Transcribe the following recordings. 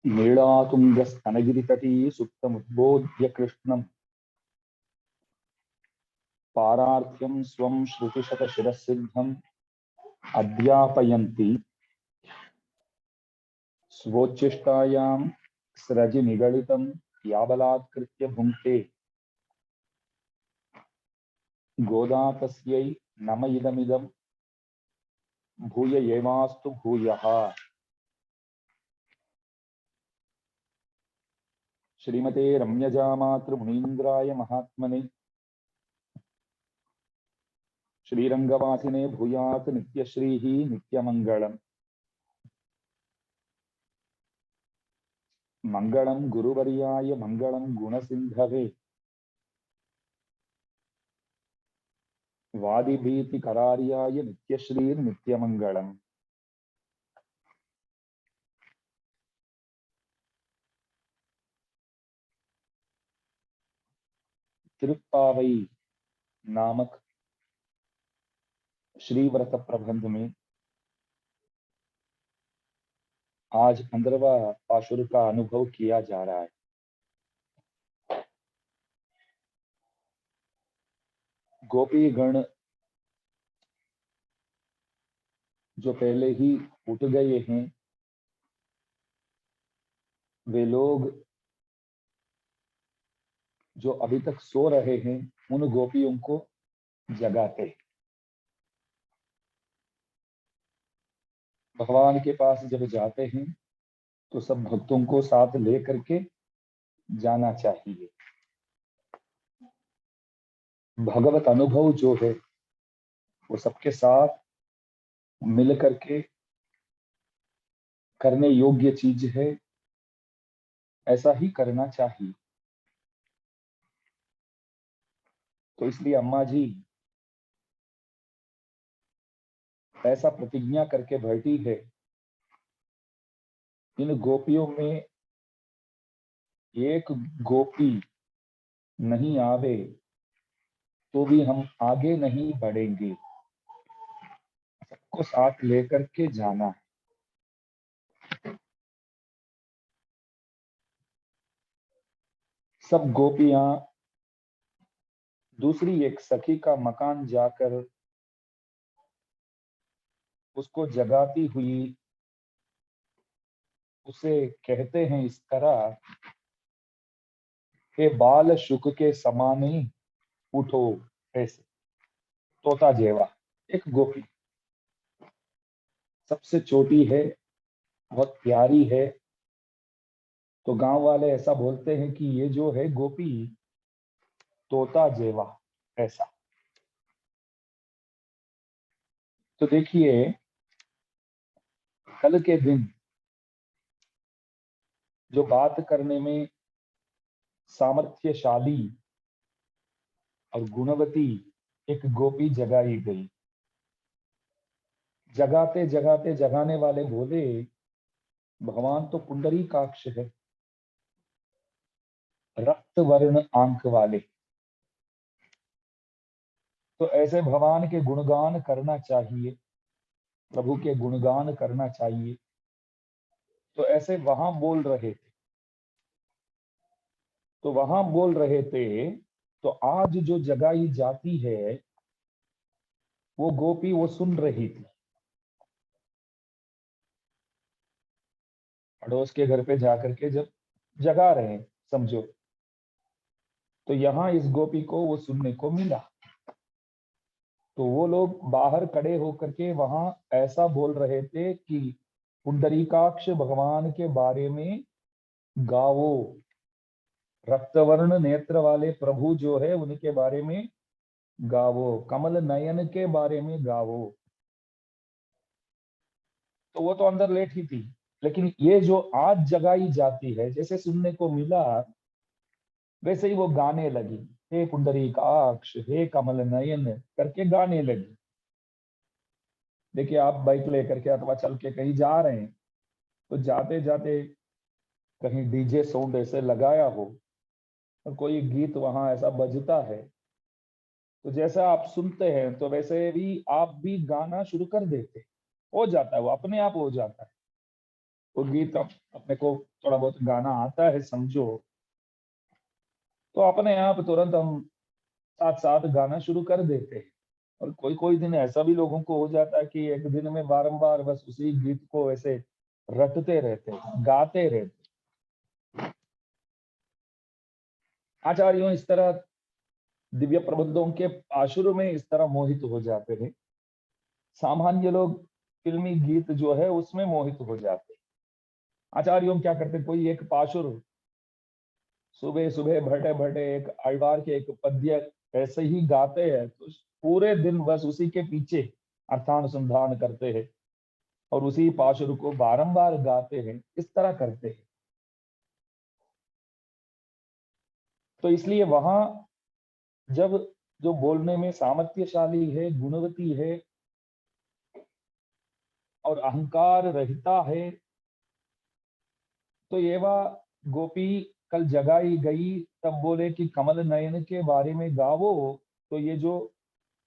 नीलातुङ्गस्तनगिरितटी सुप्तमुद्बोध्य कृष्णं पारार्थ्यं स्वं श्रुतिशतशिरःसिद्धम् अध्यापयन्ति स्वोच्छिष्टायां स्रजि निगलितं याबलात्कृत्य भुङ्क्ते गोदा तस्यै नम इदमिदं भूय एवास्तु भूयः। श्रीमते रम्यजामातृमुनीन्द्राय महात्मने श्रीरंगवासिने भूयात् नित्यश्रीः नित्यमंगलम्। मंगलम गुरुवर्याय मंगलम गुणसिंधवे वादिभीतिकरार्याय नित्यश्रीर्नित्यमंगलम्। तिरुप्पावई नामक श्रीव्रत प्रबंध में आज 15वां पाशुर का अनुभव किया जा रहा है। गोपी गण जो पहले ही उठ गए हैं, वे लोग जो अभी तक सो रहे हैं, उन गोपियों को जगाते हैं। भगवान के पास जब जाते हैं तो सब भक्तों को साथ लेकर के जाना चाहिए। भगवत अनुभव जो है वो सबके साथ मिल करके करने योग्य चीज है, ऐसा ही करना चाहिए। तो इसलिए अम्मा जी ऐसा प्रतिज्ञा करके बैठी है, इन गोपियों में एक गोपी नहीं आवे तो भी हम आगे नहीं बढ़ेंगे, सबको साथ लेकर के जाना है। सब गोपियां दूसरी एक सखी का मकान जाकर उसको जगाती हुई उसे कहते हैं इस तरह, हे बाल शुक के समाने उठो। ऐसे तोता जेवा एक गोपी सबसे छोटी है, बहुत प्यारी है। तो गांव वाले ऐसा बोलते हैं कि ये जो है गोपी तोता जेवा ऐसा। तो देखिए, कल के दिन जो बात करने में सामर्थ्यशाली और गुणवती एक गोपी जगाई गई। जगाते जगाते जगाने वाले बोले, भगवान तो पुंडरीकाक्ष है, रक्त वर्ण आंख वाले, तो ऐसे भगवान के गुणगान करना चाहिए, प्रभु के गुणगान करना चाहिए। तो ऐसे वहां बोल रहे थे, तो वहां बोल रहे थे। तो आज जो जगाई जाती है वो गोपी वो सुन रही थी, पड़ोस के घर पे जाकर के जब जगा रहे हैं समझो, तो यहाँ इस गोपी को वो सुनने को मिला। तो वो लोग बाहर खड़े होकर के वहां ऐसा बोल रहे थे कि पुंडरीकाक्ष भगवान के बारे में गावो, रक्तवर्ण नेत्र वाले प्रभु जो है उनके बारे में गावो, कमल नयन के बारे में गावो। तो वो तो अंदर लेटी थी, लेकिन ये जो आज जगाई जाती है, जैसे सुनने को मिला वैसे ही वो गाने लगी, हे पुंडरीकाक्ष, हे कमल नयन करके गाने लगी। देखिए, आप बाइक लेकर के अथवा चल के कहीं जा रहे हैं, तो जाते जाते कहीं डीजे साउंड ऐसे लगाया हो और कोई गीत वहां ऐसा बजता है, तो जैसा आप सुनते हैं तो वैसे भी आप भी गाना शुरू कर देते, हो जाता है, वो अपने आप हो जाता है। वो गीत अपने को थोड़ा बहुत गाना आता है समझो, तो अपने आप तुरंत हम साथ साथ गाना शुरू कर देते हैं। और कोई कोई दिन ऐसा भी लोगों को हो जाता है कि एक दिन में बारंबार बस उसी गीत को ऐसे रटते रहते हैं, गाते रहते हैं। आचार्यों इस तरह दिव्य प्रबंधों के आशुर में इस तरह मोहित हो जाते हैं। सामान्य लोग फिल्मी गीत जो है उसमें मोहित हो जाते हैं। आचार्यों क्या करते, कोई एक पाशुर सुबह सुबह भटे भटे एक आழ்वार के एक पद्य ऐसे ही गाते हैं, तो पूरे दिन बस उसी के पीछे अर्थानुसंधान करते हैं और उसी पाशुर को बारंबार गाते हैं, इस तरह करते हैं। तो इसलिए वहां जब जो बोलने में सामर्थ्यशाली है, गुणवती है और अहंकार रहता है, तो ये वह गोपी कल जगाई गई तब बोले कि कमल नयन के बारे में गावो। तो ये जो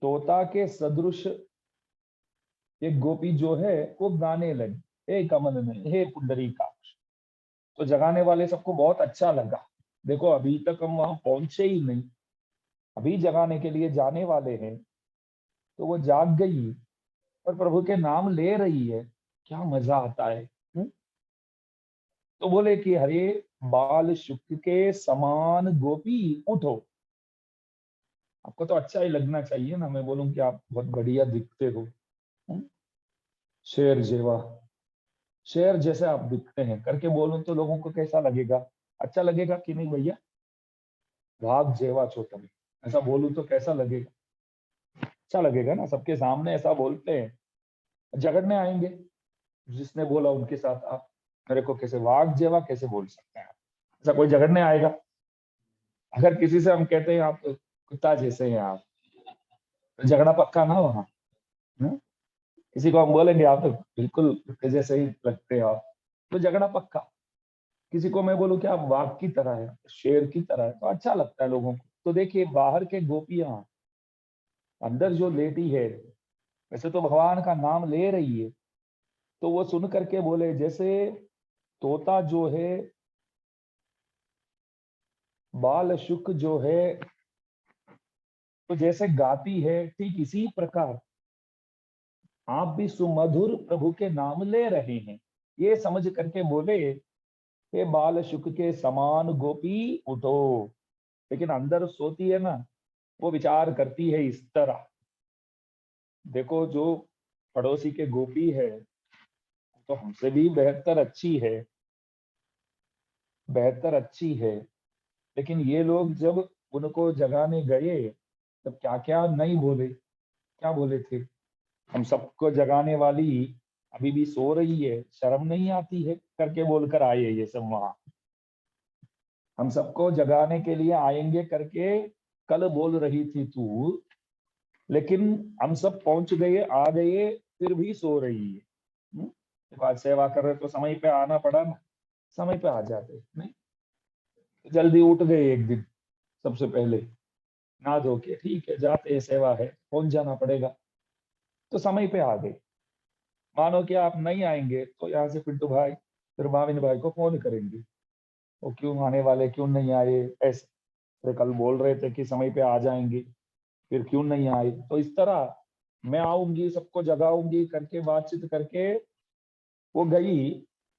तोता के सदृश एक गोपी जो है वो गाने लगी, हे कमल नयन, हे पुंडरीकाक्ष। तो जगाने वाले सबको बहुत अच्छा लगा। देखो अभी तक हम वहां पहुंचे ही नहीं, अभी जगाने के लिए जाने वाले हैं, तो वो जाग गई और प्रभु के नाम ले रही है, क्या मजा आता है। तो बोले कि हरे बाल शुक्र के समान गोपी उठो। आपको तो अच्छा ही लगना चाहिए ना, मैं बोलूं कि आप बहुत बढ़िया दिखते हो। हम्म? शेर जेवा, शेर जैसे आप दिखते हैं करके बोलूं तो लोगों को कैसा लगेगा, अच्छा लगेगा कि नहीं भैया। भाग जेवा छोटा में ऐसा बोलूं तो कैसा लगेगा, अच्छा लगेगा ना। सबके सामने ऐसा बोलते हैं, झगड़ने आएंगे, जिसने बोला उनके साथ आप मेरे को कैसे वाघ जेवा कैसे बोल सकते हैं, ऐसा कोई झगड़ने आएगा। अगर किसी से हम कहते हैं आप तो कुत्ता जैसे हैं आप, तो झगड़ा पक्का ना वहाँ। हम्म? किसी को हम बोलेंगे आप तो बिल्कुल कुत्ते जैसे ही लगते हैं आप, तो झगड़ा पक्का। किसी को मैं बोलूं कि आप वाघ की तरह है, शेर की तरह है, तो अच्छा लगता है लोगों को। तो देखिए बाहर के गोपियां अंदर जो लेटी है, वैसे तो भगवान का नाम ले रही है, तो वो सुन करके बोले जैसे तोता जो है, बाल शुक जो है, तो जैसे गाती है, ठीक इसी प्रकार आप भी सुमधुर प्रभु के नाम ले रहे हैं। ये समझ करके बोले, हे बाल शुक के समान गोपी उठो। लेकिन अंदर सोती है ना, वो विचार करती है इस तरह, देखो जो पड़ोसी के गोपी है तो हमसे भी बेहतर अच्छी है, बेहतर अच्छी है। लेकिन ये लोग जब उनको जगाने गए तब क्या क्या नहीं बोले, क्या बोले थे, हम सबको जगाने वाली अभी भी सो रही है, शर्म नहीं आती है करके बोलकर आए ये सब वहां। हम सबको जगाने के लिए आएंगे करके कल बोल रही थी तू, लेकिन हम सब पहुंच गए, आ गए, फिर भी सो रही है। जब आज सेवा कर रहे तो समय पे आना पड़ा ना, समय पे आ जाते नहीं, तो जल्दी उठ गए एक दिन, सबसे पहले नहा धो के ठीक है जाते हैं, सेवा है पहुंच जाना पड़ेगा, तो समय पे आ गए। मानो कि आप नहीं आएंगे तो यहाँ से पिंटू भाई फिर माविन भाई को फोन करेंगे, वो क्यों आने वाले, क्यों नहीं आए ऐसे, तो कल बोल रहे थे कि समय पे आ जाएंगे, फिर क्यों नहीं आए। तो इस तरह मैं आऊंगी सबको जगाऊंगी करके बातचीत करके वो गई,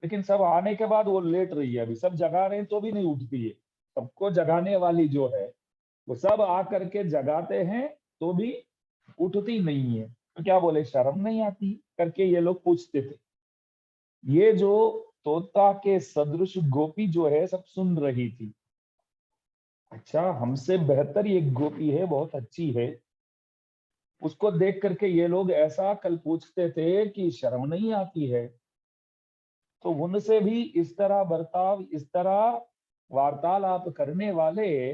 लेकिन सब आने के बाद वो लेट रही है, अभी सब जगा रहे हैं तो भी नहीं उठती है। सबको जगाने वाली जो है वो सब आकर के जगाते हैं तो भी उठती नहीं है। तो क्या बोले, शर्म नहीं आती करके ये लोग पूछते थे। ये जो तोता के सदृश गोपी जो है सब सुन रही थी, अच्छा हमसे बेहतर ये गोपी है, बहुत अच्छी है, उसको देख करके ये लोग ऐसा कल पूछते थे कि शर्म नहीं आती है। तो उनसे भी इस तरह बर्ताव, इस तरह वार्तालाप करने वाले,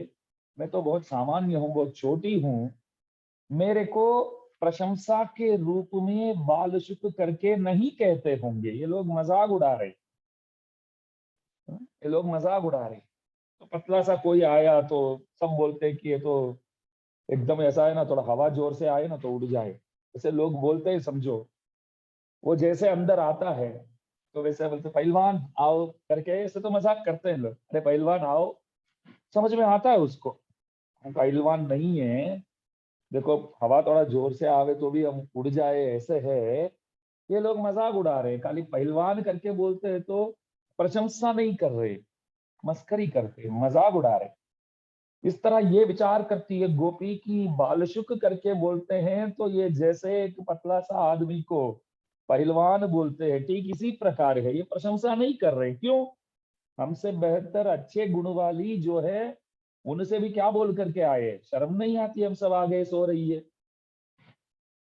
मैं तो बहुत सामान्य हूँ, बहुत छोटी हूँ, मेरे को प्रशंसा के रूप में बाल शुक करके नहीं कहते होंगे, ये लोग मजाक उड़ा रहे, ये लोग मजाक उड़ा रहे। तो पतला सा कोई आया तो सब बोलते हैं कि ये तो एकदम ऐसा है ना, थोड़ा हवा जोर से आए ना तो उड़ जाए, ऐसे लोग बोलते हैं समझो। वो जैसे अंदर आता है तो वैसे बोलते पहलवान आओ करके, ऐसे तो मजाक करते हैं लोग, अरे पहलवान आओ, समझ में आता है उसको, हम पहलवान नहीं है, देखो हवा थोड़ा जोर से आवे तो भी हम उड़ जाए, ऐसे है। ये लोग मजाक उड़ा रहे हैं, खाली पहलवान करके बोलते हैं तो प्रशंसा नहीं कर रहे, मस्करी करते हैं, मजाक उड़ा रहे। इस तरह ये विचार करती है गोपी की बालशुक करके बोलते हैं तो ये जैसे एक पतला सा आदमी को पहलवान बोलते हैं, ठीक इसी प्रकार है, ये प्रशंसा नहीं कर रहे। क्यों? हमसे बेहतर अच्छे गुण वाली जो है उनसे भी क्या बोल करके आए, शर्म नहीं आती हम सब आगे सो रही है।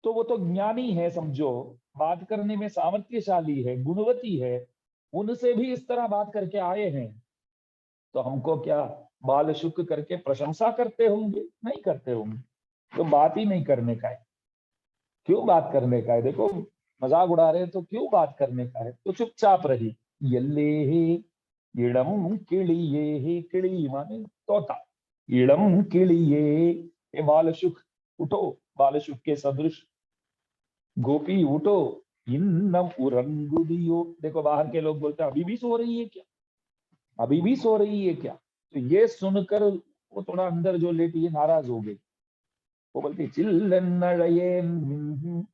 तो वो तो ज्ञानी है समझो, बात करने में सामर्थ्यशाली है, गुणवती है, उनसे भी इस तरह बात करके आए हैं, तो हमको क्या बाल शुक करके प्रशंसा करते होंगे? नहीं करते होंगे। तो बात ही नहीं करने का है, क्यों बात करने का है? देखो मजाक उड़ा रहे हैं तो क्यों बात करने का है? तो चुपचाप रही। यल्ले इड़म किड़िए, किड़ी माने तोता, इड़म किड़िए, ये बाल शुक उठो, बाल शुक के सदृश गोपी उठो, इन्नम उरंगुदियो। देखो बाहर के लोग बोलते हैं अभी भी सो रही है क्या, अभी भी सो रही है क्या? तो ये सुनकर वो थोड़ा अंदर जो लेटी है नाराज हो गई, वो बोलती चिल्लन,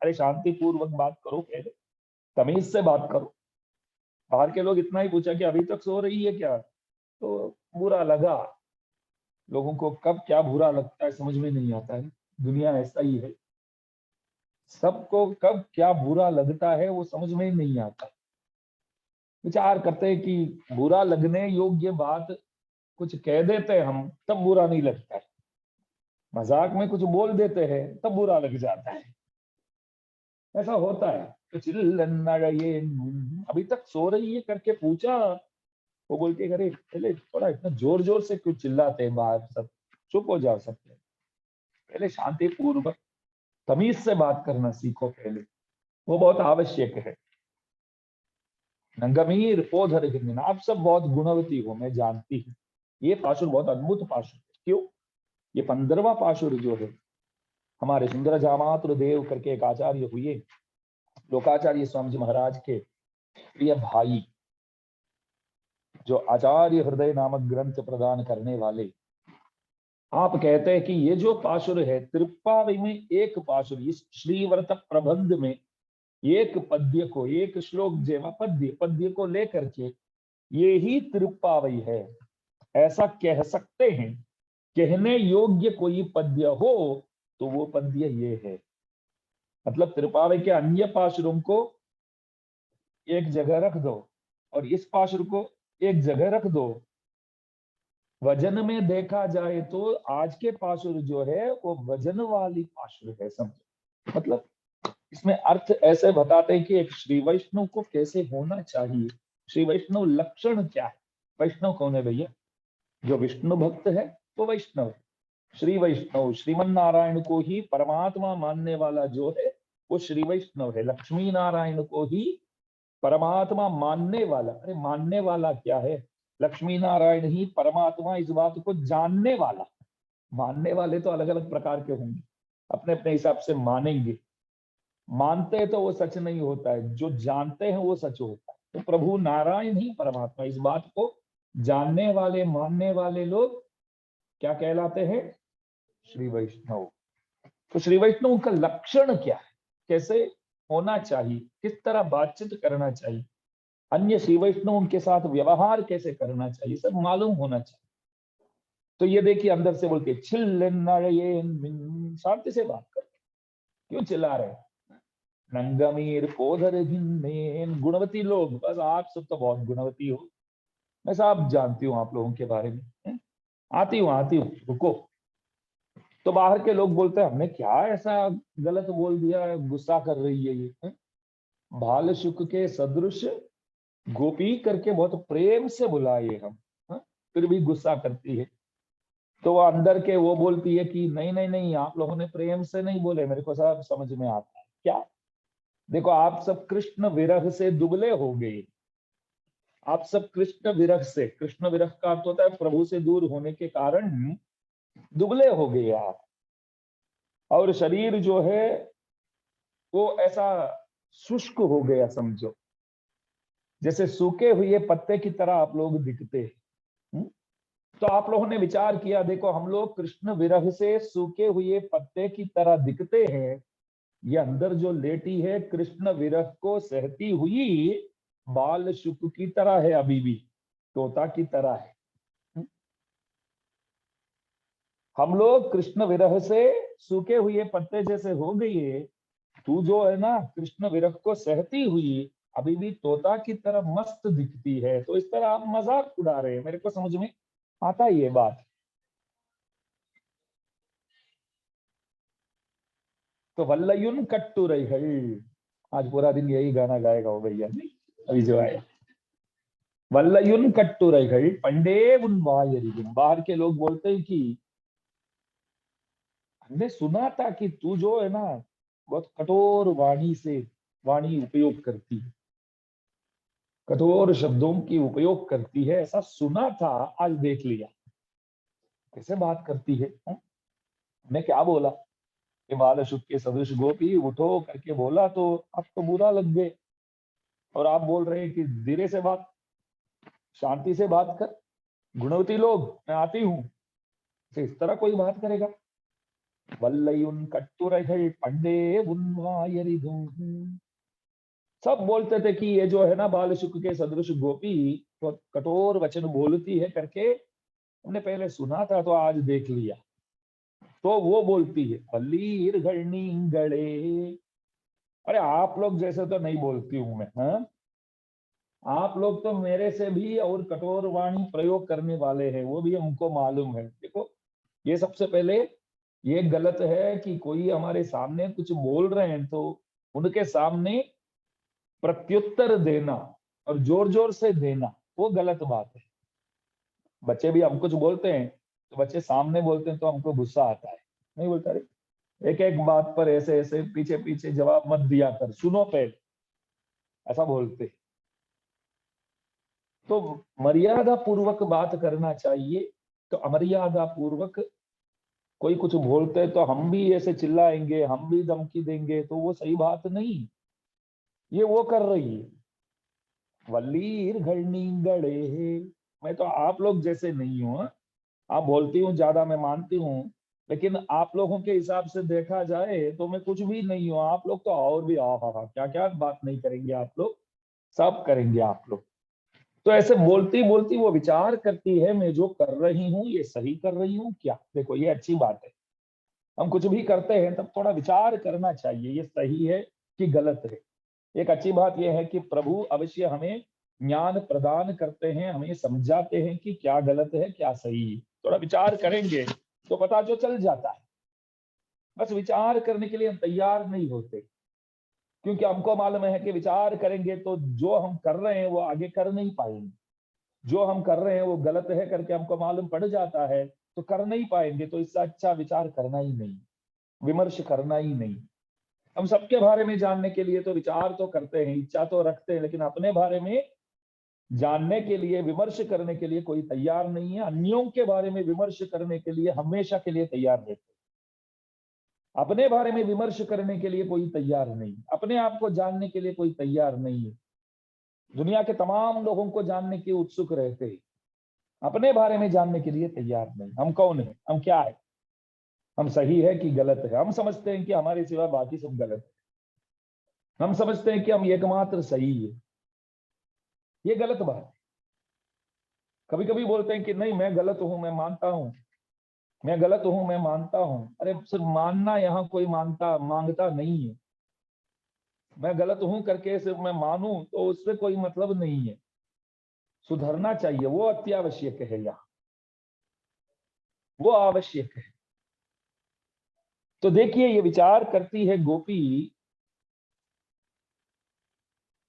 अरे शांति पूर्वक बात करो, पहले तमीज से बात करो। बाहर के लोग इतना ही पूछा कि अभी तक सो रही है क्या, तो बुरा लगा। लोगों को कब क्या बुरा लगता है समझ में नहीं आता है, दुनिया ऐसा ही है, सबको कब क्या बुरा लगता है वो समझ में ही नहीं आता। विचार करते हैं कि बुरा लगने योग्य बात कुछ कह देते हैं हम, तब बुरा नहीं लगता है, मजाक में कुछ बोल देते हैं तब बुरा लग जाता है, ऐसा होता है। तो चिल्लना ये अभी तक सो रही है करके पूछा, वो बोलती है अरे पहले थोड़ा इतना जोर जोर से क्यों चिल्लाते हैं बाहर सब, चुप हो जाओ सब, पहले शांति पूर्वक तमीज से बात करना सीखो पहले, वो बहुत आवश्यक है। नंगमीर पोधर गिन्निन, आप सब बहुत गुणवती हो मैं जानती हूँ। ये पाशुर बहुत अद्भुत पाशुर है। क्यों? ये 15वां पाशुर जो है, हमारे सुंदर जामातुर देव करके एक आचार्य हुए, लोकाचार्य स्वामी जी महाराज के प्रिय भाई, जो आचार्य हृदय नामक ग्रंथ प्रदान करने वाले, आप कहते हैं कि ये जो पाशुर है त्रिपावी में एक पाशुर, इस श्रीव्रत प्रबंध में एक पद्य को, एक श्लोक जेवा पद्य, पद्य को लेकर के ये ही त्रिपावी है, ऐसा कह सकते हैं। कहने योग्य कोई पद्य हो तो वो पद्य ये है। मतलब त्रिपावी के अन्य पाशुरों को एक जगह रख दो और इस पाशुर को एक जगह रख दो, वजन में देखा जाए तो आज के पाशुर जो है वो वजन वाली पाशुर है समझो। मतलब इसमें अर्थ ऐसे बताते हैं कि एक श्री वैष्णव को कैसे होना चाहिए, श्री वैष्णव लक्षण क्या है। वैष्णव कौन है भैया? जो विष्णु भक्त है वो वैष्णव है। श्री वैष्णव श्रीमन नारायण को ही परमात्मा मानने वाला जो है वो श्री वैष्णव है। लक्ष्मी नारायण को ही परमात्मा मानने वाला, अरे मानने वाला क्या है, लक्ष्मी नारायण ही परमात्मा, इस बात को जानने वाला। मानने वाले तो अलग अलग प्रकार के होंगे, अपने अपने हिसाब से मानेंगे, मानते हैं तो वो सच नहीं होता है, जो जानते हैं वो सच होता है। तो प्रभु नारायण ही परमात्मा, इस बात को जानने वाले मानने वाले लोग क्या कहलाते हैं? श्री वैष्णव। तो श्री वैष्णव का लक्षण क्या है, कैसे होना चाहिए, किस तरह बातचीत करना चाहिए, अन्य श्री वैष्णव उनके साथ व्यवहार कैसे करना चाहिए, सब मालूम होना चाहिए। तो ये देखिए अंदर से बोलते शांति से बात कर, क्यों चिल्ला रहे? नंगमीर पोधर गिन्नेन, गुणवती लोग, बस आप सब तो बहुत गुणवती हो, मैं सब जानती हूँ आप लोगों के बारे में, आती हूँ रुको। तो बाहर के लोग बोलते हैं हमने क्या ऐसा गलत बोल दिया, गुस्सा कर रही है ये। भाल शुक के सदृश गोपी करके बहुत प्रेम से बुलाए हम, फिर भी गुस्सा करती है। तो वो अंदर के वो बोलती है कि नहीं नहीं नहीं, आप लोगों ने प्रेम से नहीं बोले, मेरे को सब समझ में आता है। क्या? देखो आप सब कृष्ण विरह से दुबले हो गए, आप सब कृष्ण विरह से, कृष्ण विरह का अर्थ होता है प्रभु से दूर होने के कारण दुबले हो गए आप, और शरीर जो है वो ऐसा शुष्क हो गया समझो। जैसे सूखे हुए पत्ते की तरह आप लोग दिखते हैं। तो आप लोगों ने विचार किया, देखो हम लोग कृष्ण विरह से सूखे हुए पत्ते की तरह दिखते हैं, ये अंदर जो लेटी है कृष्ण विरह को सहती हुई बाल शुक की तरह है, अभी भी तोता की तरह है। हम लोग कृष्ण विरह से सूखे हुए पत्ते जैसे हो गई है, तू जो है ना कृष्ण विरह को सहती हुई अभी भी तोता की तरह मस्त दिखती है। तो इस तरह आप मजाक उड़ा रहे हैं, मेरे को समझ में आता ही ये बात। तो वल्लयुन कट्टू रही है, आज पूरा दिन यही गाना गाएगा वो भैया नहीं, अभी जो आए। वल्लयुन कट्टू रही है पंडे उन बाहर के लोग बोलते हैं कि हमने सुना था कि तू जो है ना बहुत कठोर वाणी उपयोग करती है, कठोर शब्दों की उपयोग करती है, ऐसा सुना था, आज देख लिया। कैसे बात करती है? मैं क्या बोला कि बाल शुक के सदृश गोपी उठो करके बोला तो आपको बुरा लग गए, और आप बोल रहे हैं कि धीरे से बात, शांति से बात कर, गुणवती लोग मैं आती हूँ। इस तरह कोई बात करेगा? वल्लयुन कट्टुरैகள் पंडे उन्वायरिधुं। सब बोलते थे कि ये जो है ना बाल शुक के सदृश गोपी तो कठोर वचन बोलती है करके हमने पहले सुना था, तो आज देख लिया। तो वो बोलती है पल्लीर गड़े। अरे आप लोग जैसे तो नहीं बोलती हूं मैं, हाँ? आप लोग तो मेरे से भी और कठोर वाणी प्रयोग करने वाले हैं, वो भी हमको मालूम है। देखो ये सबसे पहले ये गलत है कि कोई हमारे सामने कुछ बोल रहे हैं तो उनके सामने प्रत्युत्तर देना और जोर जोर से देना, वो गलत बात है। बच्चे भी हम कुछ बोलते हैं तो बच्चे सामने बोलते हैं तो हमको गुस्सा आता है, नहीं बोलता रे एक एक बात पर ऐसे ऐसे पीछे पीछे जवाब मत दिया कर, सुनो पहले, ऐसा बोलते। तो मर्यादा पूर्वक बात करना चाहिए। तो अमर्यादा पूर्वक कोई कुछ बोलते हैं तो हम भी ऐसे चिल्लाएंगे, हम भी धमकी देंगे, तो वो सही बात नहीं। ये वो कर रही है वल्लीर घड़नी गड़े। मैं तो आप लोग जैसे नहीं हूं, हाँ? आप बोलती हूँ ज्यादा, मैं मानती हूँ, लेकिन आप लोगों के हिसाब से देखा जाए तो मैं कुछ भी नहीं हूँ। आप लोग तो और भी क्या क्या बात नहीं करेंगे, आप लोग सब करेंगे आप लोग। तो ऐसे बोलती बोलती वो विचार करती है मैं जो कर रही हूँ ये सही कर रही हूँ क्या। देखो ये अच्छी बात है, हम कुछ भी करते हैं तब थोड़ा विचार करना चाहिए ये सही है कि गलत है। एक अच्छी बात यह है कि प्रभु अवश्य हमें ज्ञान प्रदान करते हैं, हमें समझाते हैं कि क्या गलत है क्या सही है। थोड़ा विचार करेंगे तो पता जो चल जाता है। बस विचार करने के लिए हम तैयार नहीं होते, क्योंकि हमको मालूम है कि विचार करेंगे तो जो हम कर रहे हैं वो आगे कर नहीं पाएंगे। जो हम कर रहे हैं वो गलत है करके हमको मालूम पड़ जाता है तो कर नहीं पाएंगे। तो इससे अच्छा विचार करना ही नहीं, विमर्श करना ही नहीं। हम सबके बारे में जानने के लिए तो विचार तो करते हैं, इच्छा तो रखते हैं, लेकिन अपने बारे में जानने के लिए, विमर्श करने के लिए कोई तैयार नहीं है। अन्यों के बारे में विमर्श करने के लिए हमेशा के लिए तैयार रहते हैं, अपने बारे में विमर्श करने के लिए कोई तैयार नहीं, अपने आप को जानने के लिए कोई तैयार नहीं है। दुनिया के तमाम लोगों को जानने के उत्सुक रहते हैं, अपने बारे में जानने के लिए तैयार नहीं। हम कौन है, हम क्या है, हम सही है कि गलत है। हम समझते हैं कि हमारे सिवा बाकी सब गलत है, हम समझते हैं कि हम एकमात्र सही है। ये गलत बात है। कभी कभी बोलते हैं कि नहीं मैं गलत हूं, मैं मानता हूं, मैं गलत हूं, मैं मानता हूं। अरे सिर्फ मानना यहाँ कोई मांगता नहीं है। मैं गलत हूं करके सिर्फ मैं मानूं तो उससे कोई मतलब नहीं है। सुधरना चाहिए, वो अत्यावश्यक है, यहाँ वो आवश्यक है। तो देखिए ये विचार करती है गोपी,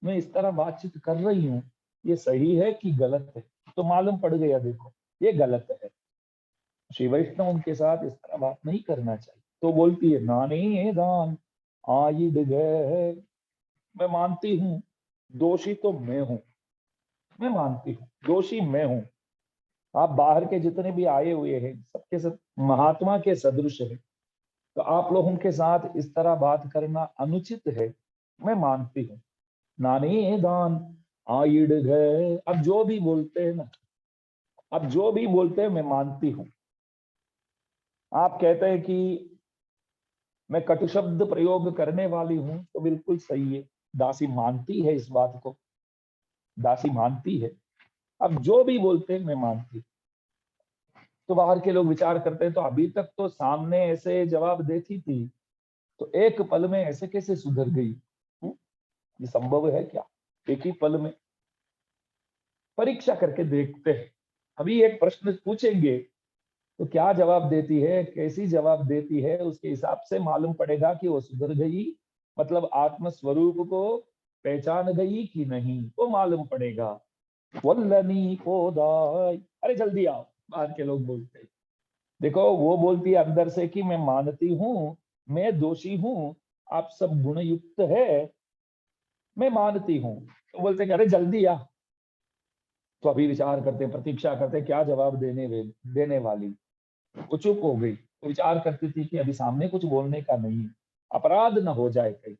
मैं इस तरह बातचीत कर रही हूँ ये सही है कि गलत है। तो मालूम पड़ गया, देखो ये गलत है। श्री वैष्णव उनके साथ इस तरह बात नहीं करना चाहिए। तो बोलती है नानी दान आयिड गए। मैं मानती हूँ दोषी तो मैं हूं, मैं मानती हूँ दोषी मैं हूं। आप बाहर के जितने भी आए हुए हैं सबके सब महात्मा के सदृश है, तो आप लोगों के साथ इस तरह बात करना अनुचित है, मैं मानती हूँ। नानी दान आइड गए। अब जो भी बोलते हैं ना, अब जो भी बोलते हैं मैं मानती हूं। आप कहते हैं कि मैं कटु शब्द प्रयोग करने वाली हूं, तो बिल्कुल सही है। दासी मानती है इस बात को, दासी मानती है। अब जो भी बोलते हैं मैं मानती हूं। तो बाहर के लोग विचार करते हैं, तो अभी तक तो सामने ऐसे जवाब देती थी, तो एक पल में ऐसे कैसे सुधर गई? ये संभव है क्या? एक ही पल में? परीक्षा करके देखते हैं। अभी एक प्रश्न पूछेंगे तो क्या जवाब देती है, कैसी जवाब देती है, उसके हिसाब से मालूम पड़ेगा कि वो सुधर गई, मतलब आत्म स्वरूप को पहचान गई कि नहीं, वो मालूम पड़ेगा। वल्लनी कोदाय, अरे जल्दी आओ, बाहर के लोग बोलते हैं। देखो वो बोलती है अंदर से कि मैं मानती हूँ, मैं दोषी हूँ, आप सब गुण युक्त है, मैं मानती हूँ। तो बोलते हैं कि अरे जल्दी आ। तो अभी विचार करते हैं, प्रतीक्षा करते हैं क्या जवाब देने वाली। वो चुप हो गई। वो विचार करती थी कि अभी सामने कुछ बोलने का नहीं है, अपराध न हो जाए, कहीं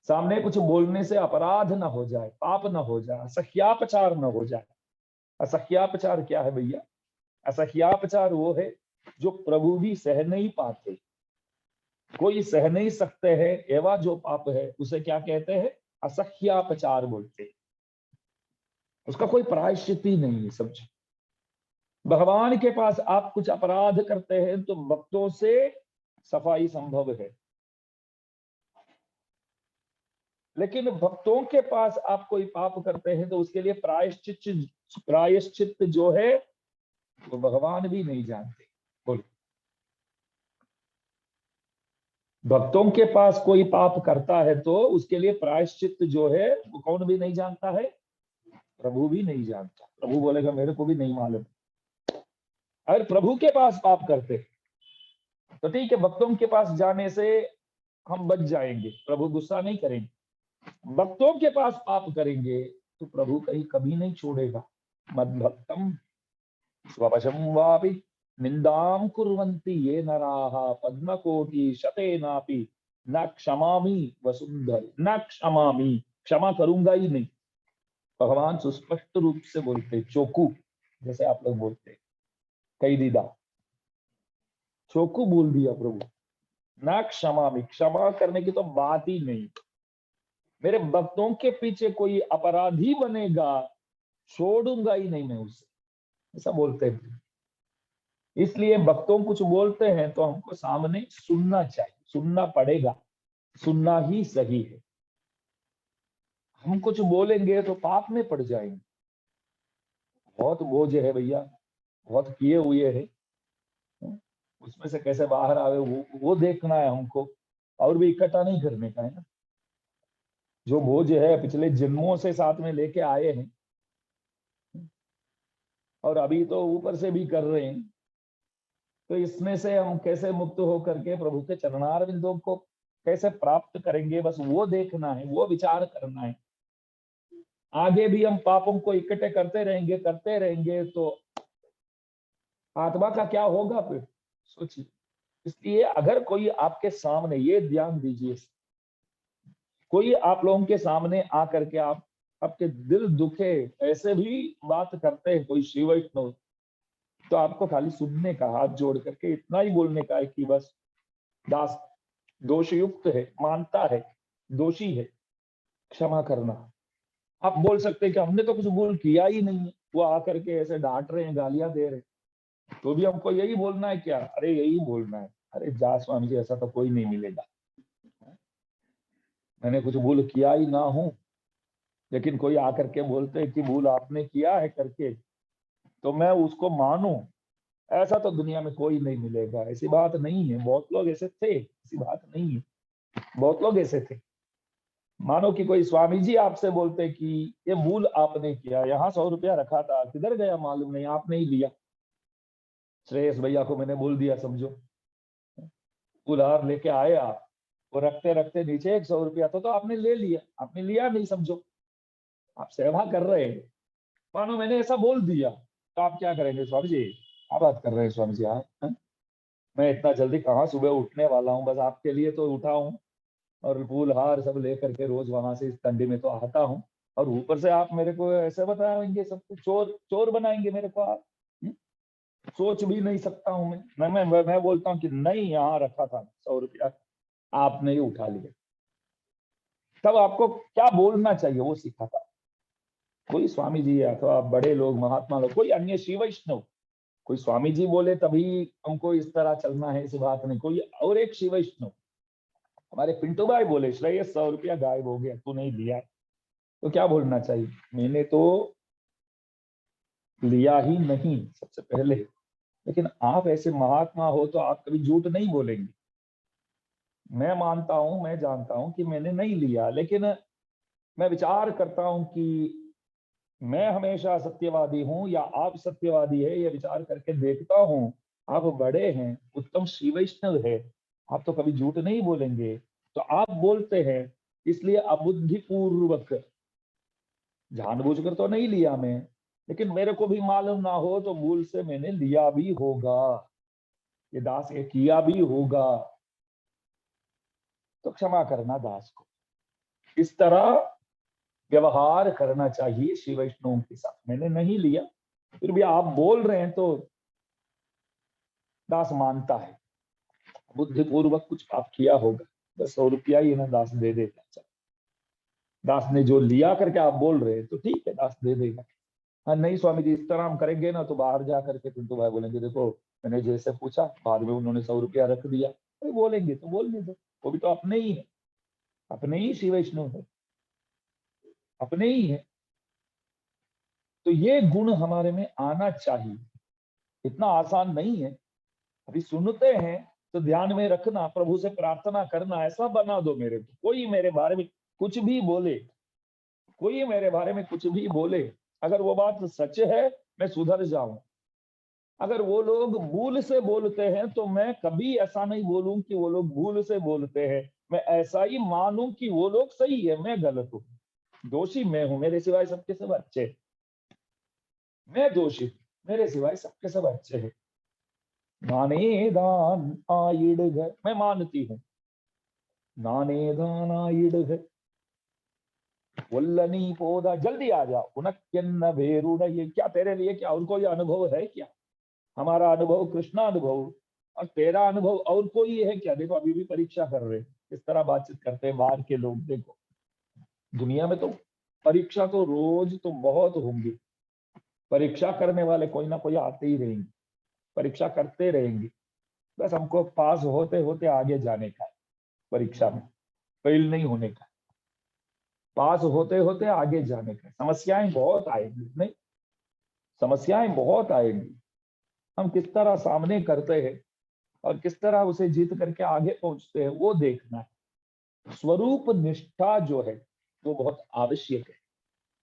सामने कुछ बोलने से अपराध न हो जाए, पाप न हो जाए, असह्यापचार न हो जाए। असह्यापचार क्या है भैया? असह्यापचार वो है जो प्रभु भी सह नहीं पाते, कोई सह नहीं सकते हैं, एवा जो पाप है उसे क्या कहते हैं? असह्यापचार बोलते हैं। उसका कोई प्रायश्चित ही नहीं है, समझो। भगवान के पास आप कुछ अपराध करते हैं तो भक्तों से सफाई संभव है, लेकिन भक्तों के पास आप कोई पाप करते हैं तो उसके लिए प्रायश्चित जो है वो भगवान भी नहीं जानते। बोलो, भक्तों के पास कोई पाप करता है तो उसके लिए प्रायश्चित जो है वो कौन भी नहीं जानता है? प्रभु भी नहीं जानता। प्रभु बोलेगा मेरे को भी नहीं मालूम। अगर प्रभु के पास पाप करते तो ठीक है, भक्तों के पास जाने से हम बच जाएंगे, प्रभु गुस्सा नहीं करेंगे। भक्तों के पास पाप करेंगे तो प्रभु कहीं कभी नहीं छोड़ेगा। मद भक्तम स्ववशं वापि निंदां कुर्वन्ति ये नराः पद्मकोटि शतेनापि न क्षमामि वसुंधरे, न क्षमामि, क्षमा करूंगा ही नहीं। भगवान सुस्पष्ट रूप से बोलते, चोकू जैसे आप लोग बोलते, कई दीदा चोकू बोल दिया प्रभु, ना क्षमामि, क्षमा करने की तो बात ही नहीं। मेरे भक्तों के पीछे कोई अपराधी बनेगा, छोड़ूंगा ही नहीं मैं उसे, ऐसा बोलते हैं। इसलिए भक्तों कुछ बोलते हैं तो हमको सामने सुनना चाहिए, सुनना पड़ेगा, सुनना ही सही है। हम कुछ बोलेंगे तो पाप में पड़ जाएंगे। बहुत बोझ है भैया, बहुत किए हुए है, उसमें से कैसे बाहर आवे वो देखना है हमको, और भी इकट्ठा नहीं करने का है ना। जो बोझ है पिछले जन्मों से साथ में लेके आए हैं, और अभी तो ऊपर से भी कर रहे हैं, तो इसमें से हम कैसे मुक्त हो करके प्रभु के चरणार बिंदुओं को कैसे प्राप्त करेंगे, बस वो देखना है, वो विचार करना है। आगे भी हम पापों को इकट्ठे करते रहेंगे तो आत्मा का क्या होगा फिर, सोचिए। इसलिए अगर कोई आपके सामने, ये ध्यान दीजिए, कोई आप लोगों के सामने आकर के आपके दिल दुखे ऐसे भी बात करते हैं कोई श्री वैष्णव, तो आपको खाली सुनने का, हाथ जोड़ करके इतना ही बोलने का है कि बस दास दोषयुक्त है, मानता है, दोषी है, क्षमा करना। आप बोल सकते हैं कि हमने तो कुछ भूल किया ही नहीं है, वो आकर के ऐसे डांट रहे हैं, गालियां दे रहे हैं, तो भी हमको यही बोलना है क्या? अरे यही बोलना है, अरे जा स्वामी जी, ऐसा तो कोई नहीं मिलेगा, मैंने कुछ भूल किया ही ना हूं, लेकिन कोई आकर के बोलते हैं कि भूल आपने किया है करके, तो मैं उसको मानूं, ऐसा तो दुनिया में कोई नहीं मिलेगा। ऐसी बात नहीं है, बहुत लोग ऐसे थे, ऐसी बात नहीं है, बहुत लोग ऐसे थे। मानो कि कोई स्वामी जी आपसे बोलते कि ये भूल आपने किया, यहाँ 100 रुपया रखा था, किधर गया मालूम नहीं, आपने ही लिया। श्रेयस भैया को मैंने बोल दिया समझो, उधार लेके आए आप, वो रखते रखते नीचे 100 रुपया था तो आपने ले लिया, आपने लिया नहीं समझो, आप सेवा कर रहे हैं, मानो मैंने ऐसा बोल दिया, तो आप क्या करेंगे? स्वामी जी क्या बात कर रहे हैं स्वामी जी आप, हैं? मैं इतना जल्दी कहाँ सुबह उठने वाला हूँ, बस आपके लिए तो उठा हूँ, और फूल हार सब लेकर के रोज वहां से इस ठंडी में तो आता हूँ, और ऊपर से आप मेरे को ऐसे बताएंगे, सब कुछ चोर चोर बनाएंगे मेरे को आप। सोच भी नहीं सकता हूं मैं बोलता हूँ कि नहीं, यहाँ रखा था 100 रुपया, आपने ही उठा लिया। तब आपको क्या बोलना चाहिए वो सीखा था। कोई स्वामी जी अथवा बड़े लोग, महात्मा लोग, कोई अन्य शिव वैष्णव, कोई स्वामी जी बोले तभी हमको इस तरह चलना है, इस बात नहीं। कोई और एक शिव वैष्णव, हमारे पिंटू भाई बोले, श्रेय 100 रुपया गायब हो गया, तू नहीं लिया, तो क्या बोलना चाहिए? मैंने तो लिया ही नहीं सबसे पहले। लेकिन आप ऐसे महात्मा हो तो आप कभी झूठ नहीं बोलेंगे। मैं मानता हूं, मैं जानता हूं कि मैंने नहीं लिया, लेकिन मैं विचार करता हूं कि मैं हमेशा सत्यवादी हूं या आप सत्यवादी है, ये विचार करके देखता हूं। आप बड़े हैं, उत्तम श्री वैष्णव है, आप तो कभी झूठ नहीं बोलेंगे। तो आप बोलते हैं, इसलिए अबुद्धिपूर्वक, जानबूझकर तो नहीं लिया मैं, लेकिन मेरे को भी मालूम ना हो तो भूल से मैंने लिया भी होगा, ये दास ये किया भी होगा, तो क्षमा करना दास को। इस तरह व्यवहार करना चाहिए श्री वैष्णव के साथ। मैंने नहीं लिया, फिर भी आप बोल रहे हैं तो दास मानता है, बुद्धिपूर्वक कुछ पाप किया होगा। बस 100 रुपया ही ना दास दे देगा। दास ने जो लिया करके आप बोल रहे हैं तो ठीक है, दास दे देगा। हाँ नहीं स्वामी जी, इस तरह हम करेंगे ना तो बाहर जा करके पिंटू भाई बोलेंगे, देखो मैंने जैसे पूछा, बाद में उन्होंने 100 रुपया रख दिया। अरे बोलेंगे तो बोलने दो, वो भी तो अपने ही है, अपने ही श्री वैष्णव है, अपने ही है। तो ये गुण हमारे में आना चाहिए। इतना आसान नहीं है। अभी सुनते हैं तो ध्यान में रखना, प्रभु से प्रार्थना करना, ऐसा बना दो मेरे को। कोई मेरे बारे में कुछ भी बोले, कोई मेरे बारे में कुछ भी बोले, अगर वो बात सच है मैं सुधर जाऊं। अगर वो लोग भूल से बोलते हैं तो मैं कभी ऐसा नहीं बोलूं कि वो लोग भूल से बोलते हैं। मैं ऐसा ही मानूं कि वो लोग सही है, मैं गलत हूं। दोषी मैं हूं, मेरे सिवाय सबके सब अच्छे हैं। मैं दोषी, मेरे सिवाय सबके सब अच्छे हैं। नाने दान आइड घर, मैं मानती हूँ, नाने दान आइड घर, वल्लनी पोदा, जल्दी आ जाओ, उनक्यन्न भेरुण, ये क्या तेरे लिए, क्या उनको ये अनुभव है क्या? हमारा अनुभव कृष्णा अनुभव, और तेरा अनुभव और कोई है क्या? देखो अभी भी परीक्षा कर रहे, किस तरह बातचीत करते हैं बाहर के लोग। देखो दुनिया में तो परीक्षा तो रोज तो बहुत होंगी, परीक्षा करने वाले कोई ना कोई आते ही रहेंगे, परीक्षा करते रहेंगे। बस हमको पास होते होते आगे जाने का है, परीक्षा में फेल नहीं होने का, पास होते होते आगे जाने का। समस्याएं बहुत आएंगी, नहीं समस्याएं बहुत आएंगी, हम किस तरह सामने करते हैं और किस तरह उसे जीत करके आगे पहुंचते हैं वो देखना है। स्वरूप निष्ठा जो है वो बहुत आवश्यक है।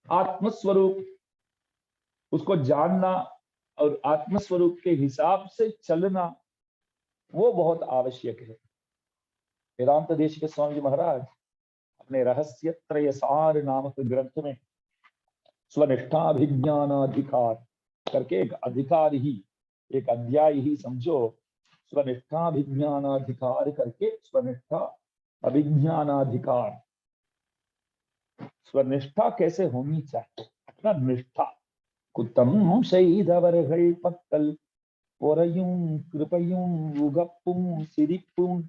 आत्मस्वरूप, उसको जानना और आत्मस्वरूप के हिसाब से चलना, वो बहुत आवश्यक है। वेदांत देश के स्वामी जी महाराज अपने रहस्य त्रय सार नामक ग्रंथ में स्वनिष्ठाभिज्ञानाधिकार करके एक अधिकार ही, एक अध्याय ही समझो, स्वनिष्ठाभिज्ञानाधिकार करके, स्वनिष्ठा अभिज्ञानाधिकार, स्वनिष्ठा कैसे होनी चाहिए, अपना निष्ठा। குத்தம் செய்தவர்கள் பக்கல் பொறையும் கிருபையும் உகப்பும் சிரிப்பும்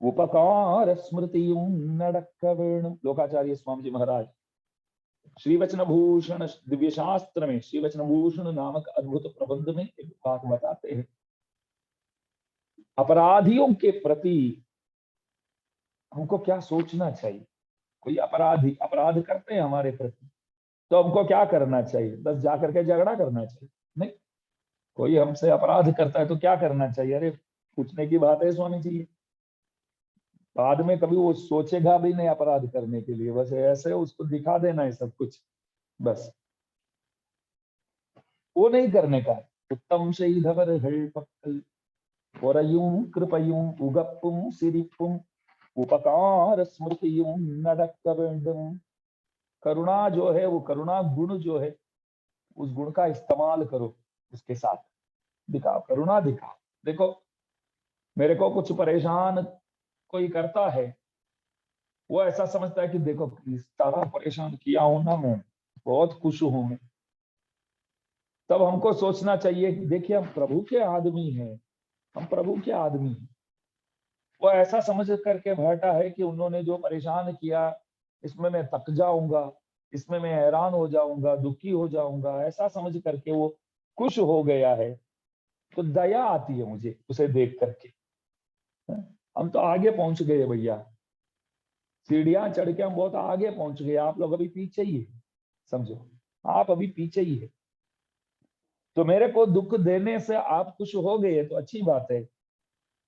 उपकार स्मृतिயும் நடக்க வேணும்। लोकाचार्य स्वामी जी महाराज श्री वचन भूषण दिव्य शास्त्र में, श्री वचन भूषण नामक अद्भुत प्रबंध में एक बात बताते हैं, अपराधियों के प्रति हमको क्या सोचना चाहिए। कोई अपराधी अपराध करते हैं हमारे प्रति, तो हमको क्या करना चाहिए? बस जाकर के झगड़ा करना चाहिए? नहीं। कोई हमसे अपराध करता है तो क्या करना चाहिए? अरे पूछने की बात है स्वामी जी, बाद में कभी वो सोचेगा भी नहीं अपराध करने के लिए, बस ऐसे उसको दिखा देना है सब कुछ, बस वो नहीं करने का। उत्तम செய்தவர்கள் பக்கல் பொறையும் கிருபையும் உகப்பும் சிரிப்பும் उपकार स्मृतिயும் நடக்க வேண்டும்। करुणा जो है, वो करुणा गुण जो है, उस गुण का इस्तेमाल करो, उसके साथ दिखाओ, करुणा दिखाओ। देखो मेरे को कुछ परेशान कोई करता है वो ऐसा समझता है कि देखो किस तरह परेशान किया हूं ना मैं, बहुत खुश हूं मैं। तब हमको सोचना चाहिए कि देखिए हम प्रभु के आदमी हैं, हम प्रभु के आदमी हैं। वो ऐसा समझ करके बैठा है कि उन्होंने जो परेशान किया, इसमें मैं थक जाऊंगा, इसमें मैं हैरान हो जाऊंगा, दुखी हो जाऊंगा, ऐसा समझ करके वो खुश हो गया है। तो दया आती है मुझे उसे देख करके। हम तो आगे पहुंच गए भैया, सीढ़ियां चढ़ के हम बहुत आगे पहुंच गए, आप लोग अभी पीछे ही है, समझो, आप अभी पीछे ही है। तो मेरे को दुख देने से आप खुश हो गए तो अच्छी बात है,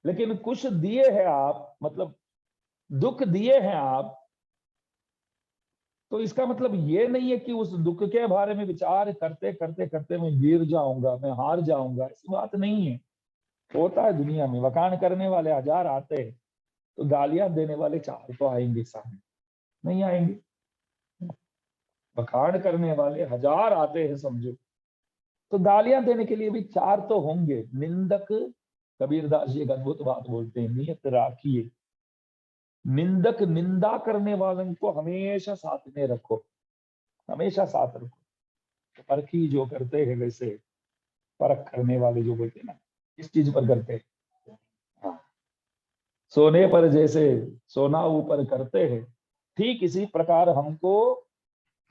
लेकिन कुछ दिए हैं आप, मतलब दुख दिए हैं आप, तो इसका मतलब ये नहीं है कि उस दुख के बारे में विचार करते करते करते मैं गिर जाऊंगा, मैं हार जाऊंगा, ऐसी बात नहीं है। होता है दुनिया में, वकान करने वाले 1000 आते हैं तो गालियां देने वाले 4 तो आएंगे सामने, नहीं आएंगे? वखाण करने वाले 1000 आते हैं समझो, तो गालियां देने के लिए भी 4 तो होंगे। निंदक, कबीरदास जी एक अद्भुत बात बोलते हैं, नियत राखिए, निंदक निंदा करने वालों को हमेशा साथ में रखो, हमेशा साथ रखो। तो परखी जो करते हैं वैसे, परख करने वाले जो बोलते हैं ना, इस चीज पर करते हैं। हाँ। सोने पर जैसे सोना ऊपर करते हैं, ठीक इसी प्रकार हमको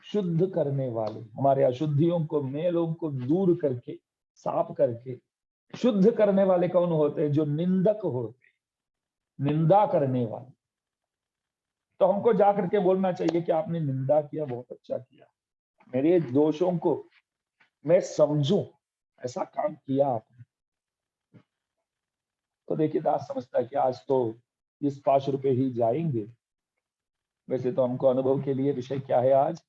शुद्ध करने वाले, हमारे अशुद्धियों को, मेलों को दूर करके, साफ करके शुद्ध करने वाले कौन होते हैं? जो निंदक होते, निंदा करने वाले। तो हमको जाकर के बोलना चाहिए कि आपने निंदा किया, बहुत अच्छा किया, मेरे दोषों को मैं समझूं, ऐसा काम किया आपने। तो देखिए दास समझता है कि आज तो इस 5 रुपए ही जाएंगे। वैसे तो हमको अनुभव के लिए विषय क्या है आज?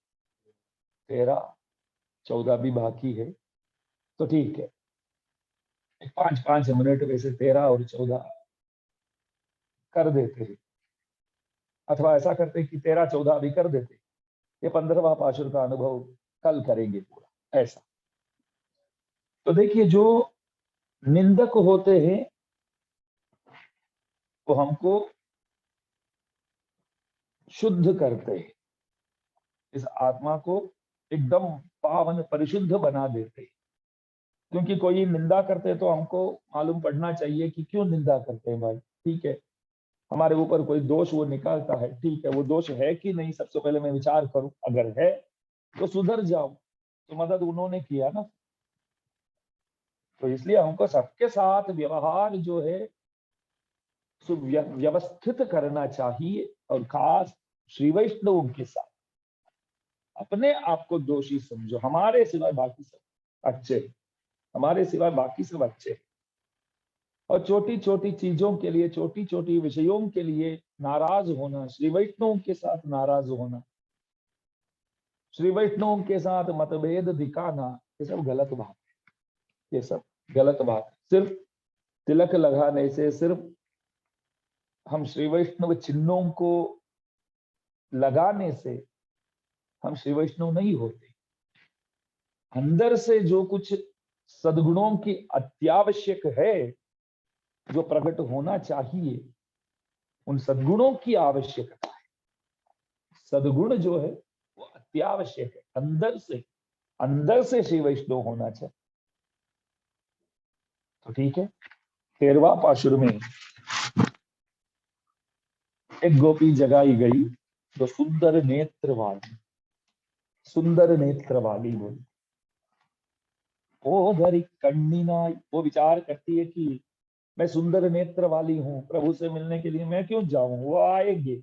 13, 14 भी बाकी है, तो ठीक है, 5-5 मिनट वैसे 13 और 14 कर देते हैं, अथवा ऐसा करते कि 13-14 भी कर देते, ये 15वां पाशुर का अनुभव कल करेंगे पूरा, ऐसा। तो देखिए जो निंदक होते हैं वो हमको शुद्ध करते हैं, इस आत्मा को एकदम पावन परिशुद्ध बना देते हैं। क्योंकि कोई निंदा करते तो हमको मालूम पड़ना चाहिए कि क्यों निंदा करते हैं भाई। ठीक है, हमारे ऊपर कोई दोष वो निकालता है, ठीक है, वो दोष है कि नहीं, सबसे पहले मैं विचार करूं, अगर है तो सुधर जाऊं, तो मदद उन्होंने किया ना। तो इसलिए हमको सबके साथ व्यवहार जो है व्यवस्थित करना चाहिए, और खास श्री वैष्णवों के साथ अपने आप को दोषी समझो, हमारे सिवाय बाकी सब अच्छे, हमारे सिवाय बाकी सब अच्छे। और छोटी छोटी चीजों के लिए, छोटी छोटी विषयों के लिए नाराज होना, श्री वैष्णव के साथ नाराज होना, श्री वैष्णव के साथ मतभेद दिखाना, ये सब गलत बात है, ये सब गलत बात है। सिर्फ तिलक लगाने से, सिर्फ हम श्री वैष्णव चिन्हों को लगाने से हम श्री वैष्णव नहीं होते। अंदर से जो कुछ सद्गुणों की अत्यावश्यक है, जो प्रकट होना चाहिए, उन सद्गुणों की आवश्यकता है। सद्गुण जो है वो अत्यावश्यक है, अंदर से श्री वैष्णव होना चाहिए। तो ठीक है, 13वां पाशुर में एक गोपी जगाई गई जो सुंदर नेत्र वाली, सुंदर नेत्र वाली बोली, ओ धरी कण्णिनाई। वो विचार करती है कि मैं सुंदर नेत्र वाली हूँ, प्रभु से मिलने के लिए मैं क्यों जाऊं, वो आएंगे,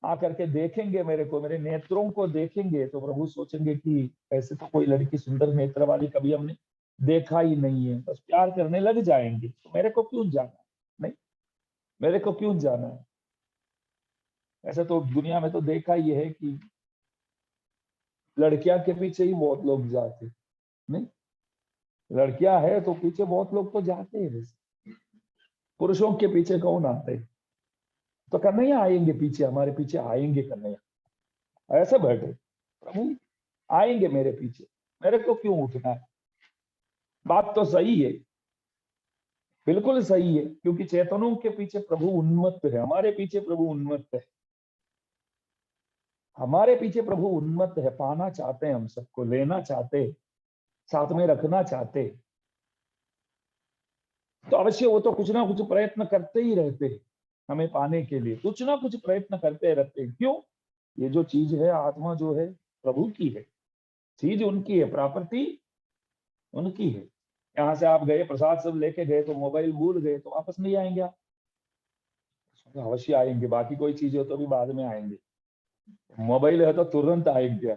आकर के देखेंगे मेरे को, मेरे नेत्रों को देखेंगे, तो प्रभु सोचेंगे कि ऐसे तो कोई लड़की सुंदर नेत्र वाली कभी हमने देखा ही नहीं है, बस प्यार करने लग जाएंगे, तो मेरे को क्यों जाना है? नहीं, मेरे को क्यों जाना है? ऐसे तो दुनिया में तो देखा ही है कि लड़कियां के पीछे ही बहुत लोग जाते, नहीं, लड़कियां है तो पीछे बहुत लोग तो जाते हैं, वैसे पुरुषों के पीछे कौन आते हैं? तो कन्हैया आएंगे पीछे, हमारे पीछे आएंगे कन्हैया, ऐसे बैठे प्रभु आएंगे मेरे पीछे, मेरे को क्यों उठना है? बात तो सही है, बिल्कुल सही है, क्योंकि चेतनों के पीछे प्रभु उन्मत्त है, हमारे पीछे प्रभु उन्मत्त है। हमारे पीछे प्रभु उन्मत्त है, पाना चाहते हैं, हम सबको लेना चाहते, साथ में रखना चाहते। तो अवश्य वो तो कुछ ना कुछ प्रयत्न करते ही रहते हैं, हमें पाने के लिए कुछ ना कुछ प्रयत्न करते रहते हैं। क्यों? ये जो चीज है, आत्मा जो है, प्रभु की है, चीज उनकी है, प्रॉपर्टी उनकी है। यहाँ से आप गए, प्रसाद सब लेके गए, तो मोबाइल भूल गए तो वापस नहीं आएंगे आप? अवश्य आएंगे, बाकी कोई चीज हो तो भी बाद में आएंगे। मोबाइल है तो तुरंत आएंगे।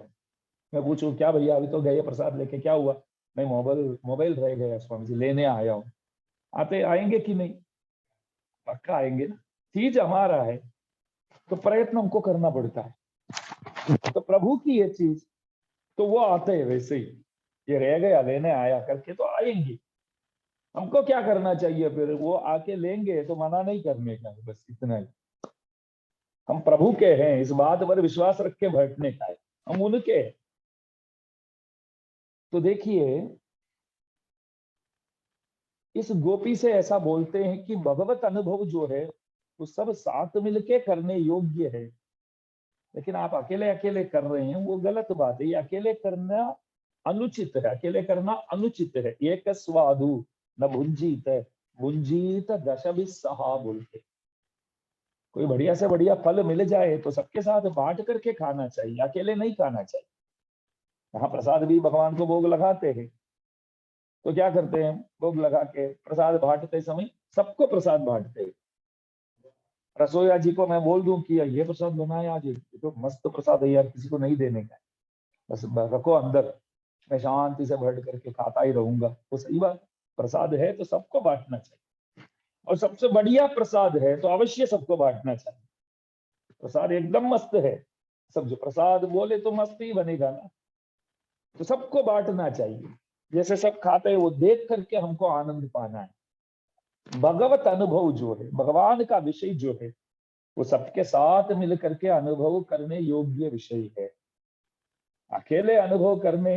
मैं पूछूं क्या भैया अभी तो गए प्रसाद लेके, क्या हुआ? नहीं, मोबाइल मोबाइल रह गया स्वामी जी, लेने आया हूँ। आते आएंगे कि नहीं? पक्का आएंगे ना। चीज हमारा है तो प्रयत्न हमको करना पड़ता है। तो प्रभु की ये चीज, तो वो आते हैं वैसे ही, ये रह गया लेने आया करके तो आएंगे। हमको क्या करना चाहिए फिर? वो आके लेंगे तो मना नहीं करने का, बस इतना ही। हम प्रभु के हैं, इस बात पर विश्वास रख के बैठने का है, हम उनके हैं। तो देखिए, इस गोपी से ऐसा बोलते हैं कि भगवत अनुभव जो है वो सब साथ मिलके करने योग्य है, लेकिन आप अकेले अकेले कर रहे हैं, वो गलत बात है। ये अकेले करना अनुचित है, अकेले करना अनुचित है। एक स्वादु न भुंजीत, भुंजीत दश भी सहा बोलते। कोई बढ़िया से बढ़िया फल मिल जाए तो सबके साथ बांट करके खाना चाहिए, अकेले नहीं खाना चाहिए। यहाँ प्रसाद भी भगवान को भोग लगाते हैं, तो क्या करते हैं? भोग लगा के प्रसाद बांटते समय सबको प्रसाद बांटते हैं। रसोईया जी को मैं बोल दूं कि ये प्रसाद बनाया आज, ये तो मस्त प्रसाद है यार, किसी को नहीं देने का, बस रखो अंदर, मैं शांति से बैठ करके खाता ही रहूंगा। तो सही बात, प्रसाद है तो सबको बांटना चाहिए, और सबसे बढ़िया प्रसाद है तो अवश्य सबको बांटना चाहिए। प्रसाद एकदम मस्त है, सब जो प्रसाद बोले तो मस्त ही बनेगा ना, तो सबको बांटना चाहिए। जैसे सब खाते हैं वो देख करके हमको आनंद पाना है। भगवत अनुभव जो है, भगवान का विषय जो है, वो सबके साथ मिल करके अनुभव करने योग्य विषय है। अकेले अनुभव करने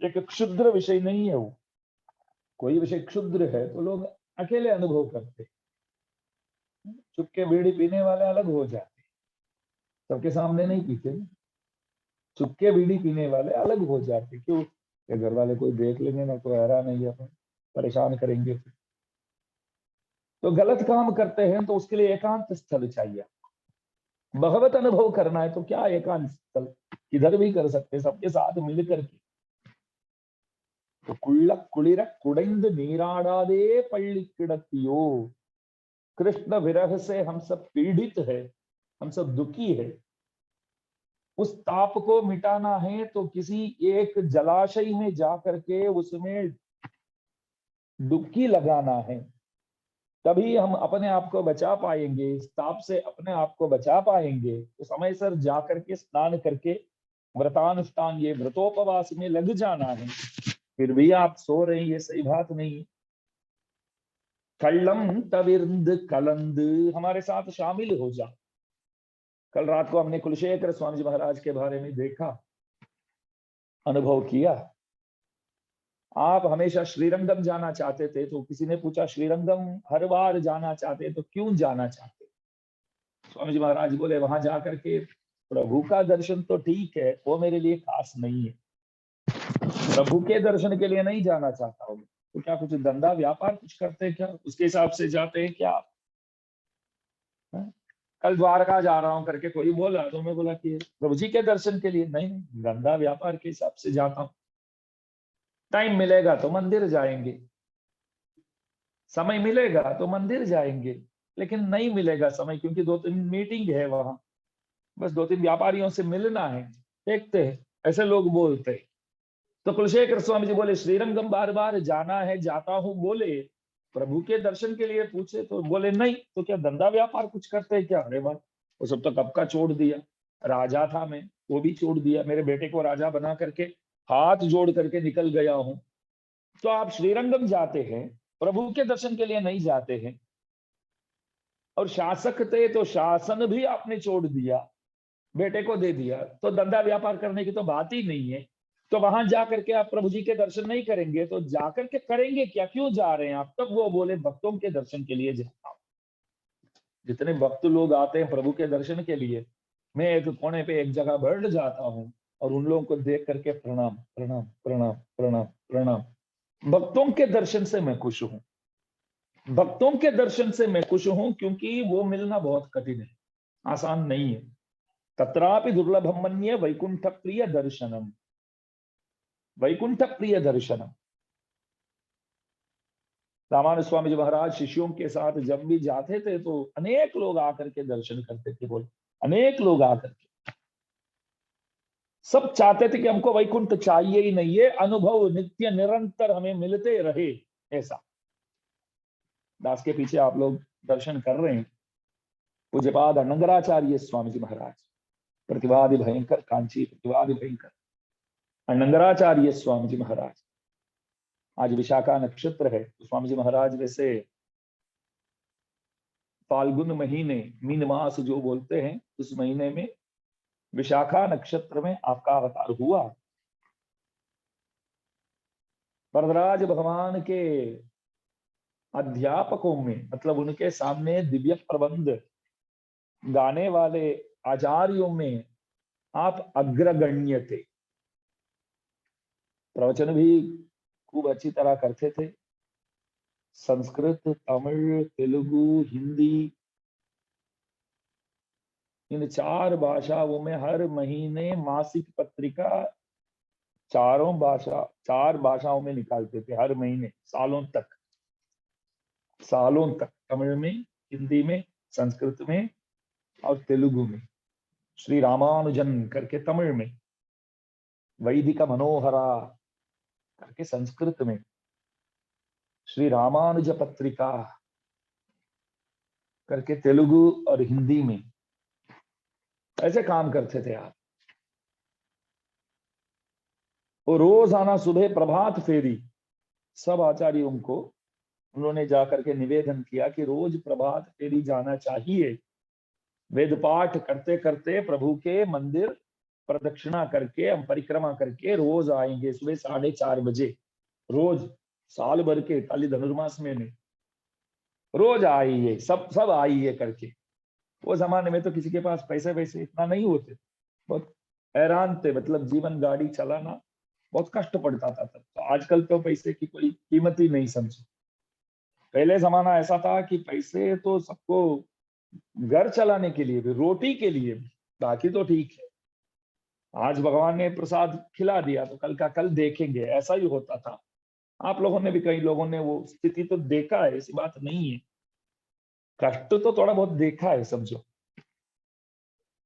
एक क्षुद्र विषय नहीं है वो। कोई विषय क्षुद्र है तो लोग अकेले अनुभव करते, चुपके बीड़ी पीने वाले अलग हो जाते, सबके सामने नहीं पीते, चुपके बीड़ी पीने वाले अलग हो जाते। क्यों? ये घर वाले कोई देख लेंगे ना, कोई हैरान नहीं है, परेशान करेंगे। तो गलत काम करते हैं तो उसके लिए एकांत स्थल चाहिए। भगवत अनुभव करना है तो क्या एकांत स्थल, किधर भी कर सकते, सबके साथ मिल करके। तो कुள்ள कुளிர कुடைந்து நீராடாதே पள்ளி किड़तियो, कृष्ण विरह से हम सब पीड़ित है, हम सब दुखी है। उस ताप को मिटाना है तो किसी एक जलाशय में जा करके उसमें डुबकी लगाना है, तभी हम अपने आप को बचा पाएंगे, इस ताप से अपने आप को बचा पाएंगे। तो समय सर जा करके स्नान करके व्रतानुष्ठान, ये व्रतोपवास में लग जाना है। फिर भी आप सो रहे हैं, ये सही बात नहीं। कल्लम तविर्द कलंद, हमारे साथ शामिल हो जा। कल रात को हमने कुलशेखर स्वामी जी महाराज के बारे में देखा, अनुभव किया। आप हमेशा श्रीरंगम जाना चाहते थे, तो किसी ने पूछा श्रीरंगम हर बार जाना चाहते तो क्यों जाना चाहते? स्वामी जी महाराज बोले वहां जाकर के प्रभु का दर्शन तो ठीक है, वो मेरे लिए खास नहीं है। प्रभु के दर्शन के लिए नहीं जाना चाहता हूँ। तो क्या कुछ धंधा व्यापार कुछ करते हैं क्या, उसके हिसाब से जाते हैं क्या आप? कल द्वारका जा रहा हूँ करके कोई बोला तो मैं बोला कि प्रभु जी के दर्शन के लिए नहीं, धंधा व्यापार के हिसाब से जाता हूँ। टाइम मिलेगा तो मंदिर जाएंगे, समय मिलेगा तो मंदिर जाएंगे, लेकिन नहीं मिलेगा समय क्योंकि 2-3 मीटिंग है वहां, बस 2-3 व्यापारियों से मिलना है, देखते हैं, ऐसे लोग बोलते हैं। तो कुलशेखर स्वामी जी बोले श्रीरंगम बार बार जाना है, जाता हूं बोले, प्रभु के दर्शन के लिए पूछे तो बोले नहीं। तो क्या धंधा व्यापार कुछ करते हैं क्या? अरे बात, वो सब तो कब का छोड़ दिया। राजा था मैं, वो भी छोड़ दिया, मेरे बेटे को राजा बना करके हाथ जोड़ करके निकल गया हूं। तो आप श्रीरंगम जाते हैं, प्रभु के दर्शन के लिए नहीं जाते हैं। और शासक थे तो शासन भी आपने छोड़ दिया, बेटे को दे दिया, तो धंधा व्यापार करने की तो बात ही नहीं है। तो वहां जाकर के आप प्रभु जी के दर्शन नहीं करेंगे तो जाकर के करेंगे क्या, क्यों जा रहे हैं आप? तब वो बोले भक्तों के दर्शन के लिए जाता हूं। जितने भक्त लोग आते हैं प्रभु के दर्शन के लिए, मैं एक कोने पे एक जगह बैठ जाता हूँ और उन लोगों को देख करके प्रणाम प्रणाम प्रणाम प्रणाम प्रणाम। भक्तों के दर्शन से मैं खुश हूं, भक्तों के दर्शन से मैं खुश हूं, क्योंकि वो मिलना बहुत कठिन है, आसान नहीं है। तत्रापि दुर्लभम मन्ये वैकुंठ प्रिय दर्शनम, वैकुंठ प्रिय दर्शनम। रामानुज स्वामी जी महाराज शिष्यों के साथ जब भी जाते थे तो अनेक लोग आकर के दर्शन करते थे, बोले अनेक लोग आकर के, सब चाहते थे कि हमको वैकुंठ चाहिए ही नहीं, ये अनुभव नित्य निरंतर हमें मिलते रहे। ऐसा दास के पीछे आप लोग दर्शन कर रहे हैं, पूज्यपाद अनंगराचार्य स्वामी जी महाराज, प्रतिवादि भयंकर कांची प्रतिवादि भयंकर अनंगराचार्य स्वामी जी महाराज। आज विशाखा नक्षत्र है तो स्वामी जी महाराज वैसे फाल्गुन महीने, मीन मास जो बोलते हैं, उस महीने में विशाखा नक्षत्र में आपका अवतार हुआ। वरदराज भगवान के अध्यापकों में, मतलब उनके सामने दिव्य प्रबंध गाने वाले आचार्यों में आप अग्रगण्य थे। प्रवचन भी खूब अच्छी तरह करते थे, संस्कृत, तमिल, तेलुगु, हिंदी, इन 4 भाषाओं में हर महीने मासिक पत्रिका 4 भाषाओं में निकालते थे हर महीने, सालों तक, सालों तक। तमिल में, हिंदी में, संस्कृत में और तेलुगु में। श्री रामानुजन करके तमिल में, वैदिक मनोहरा करके संस्कृत में, श्री रामानुज पत्रिका करके तेलुगु और हिंदी में, ऐसे काम करते थे आप। और रोजाना सुबह प्रभात फेरी, सब आचार्यों को उन्होंने जाकर के निवेदन किया कि रोज प्रभात फेरी जाना चाहिए। वेद पाठ करते करते प्रभु के मंदिर प्रदक्षिणा करके, हम परिक्रमा करके रोज आएंगे सुबह 4:30 बजे, रोज, साल भर के, खाली धनुर्मास में नहीं, रोज आइए, सब आइए करके। वो जमाने में तो किसी के पास पैसे वैसे इतना नहीं होते, बहुत हैरान थे, मतलब जीवन गाड़ी चलाना बहुत कष्ट पड़ता था तब। तो आजकल तो पैसे की कोई कीमत ही नहीं समझो। पहले जमाना ऐसा था कि पैसे तो सबको घर चलाने के लिए भी, रोटी के लिए भी, बाकी तो ठीक है, आज भगवान ने प्रसाद खिला दिया तो कल का कल देखेंगे, ऐसा ही होता था। आप लोगों ने भी, कई लोगों ने वो स्थिति तो देखा है, ऐसी बात नहीं है, कष्ट तो थोड़ा बहुत देखा है समझो।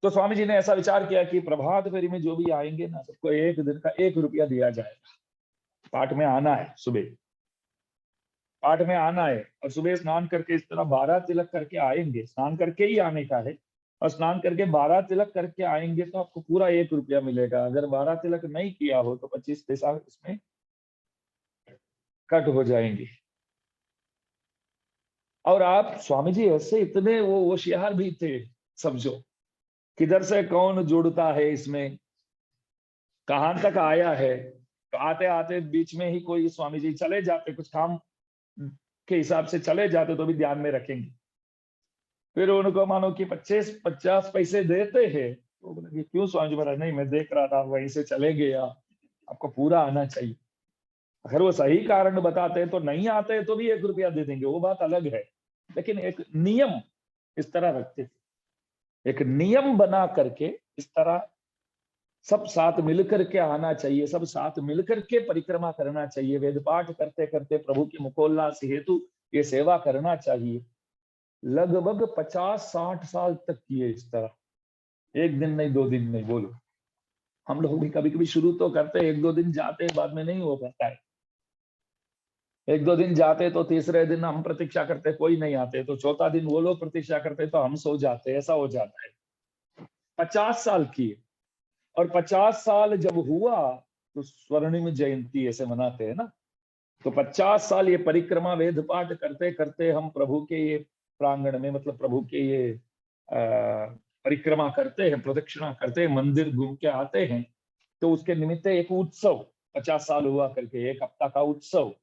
तो स्वामी जी ने ऐसा विचार किया कि प्रभात फेरी में जो भी आएंगे ना, सबको 1 दिन का 1 रुपया दिया जाएगा। पाठ में आना है, सुबह पाठ में आना है, और सुबह स्नान करके इस तरह 12 तिलक करके आएंगे, स्नान करके ही आने का है, और स्नान करके 12 तिलक करके आएंगे तो आपको पूरा 1 रुपया मिलेगा। अगर 12 तिलक नहीं किया हो तो 25 पैसा इसमें कट हो जाएंगे। और आप स्वामी जी ऐसे इतने वो होशियार भी थे समझो, किधर से कौन जुड़ता है इसमें, कहां तक आया है। तो आते आते बीच में ही कोई स्वामी जी चले जाते, कुछ काम के हिसाब से चले जाते तो भी ध्यान में रखेंगे। फिर उनको मानो कि 25-50 पैसे देते हैं, तो बोले क्यों स्वामी जी महाराज, नहीं मैं देख रहा था वहीं से चले गया, आपको पूरा आना चाहिए। अगर वो सही कारण बताते हैं तो नहीं आते तो भी 1 रुपया दे देंगे, वो बात अलग है, लेकिन एक नियम इस तरह रखते थे, एक नियम बना करके इस तरह सब साथ मिलकर के आना चाहिए, सब साथ मिलकर के परिक्रमा करना चाहिए, वेद पाठ करते करते प्रभु की मुखोल्लास हेतु ये सेवा करना चाहिए। लगभग 50-60 साल तक किए इस तरह, 1 दिन नहीं, 2 दिन नहीं, बोलो। हम लोग भी कभी कभी शुरू तो करते, 1-2 दिन जाते, बाद में नहीं हो पाता है। 1-2 दिन जाते तो तीसरे दिन हम प्रतीक्षा करते, कोई नहीं आते, तो चौथा दिन वो लोग प्रतीक्षा करते तो हम सो जाते, ऐसा हो जाता है। 50 साल किए, और 50 साल जब हुआ तो स्वर्णिम जयंती ऐसे मनाते हैं ना, तो 50 साल ये परिक्रमा वेद पाठ करते करते हम प्रभु के ये प्रांगण में, मतलब प्रभु के ये परिक्रमा करते हैं, प्रदक्षिणा करते हैं, मंदिर घूम के आते हैं। तो उसके निमित्त एक उत्सव 50 साल हुआ करके, 1 हफ्ता का उत्सव,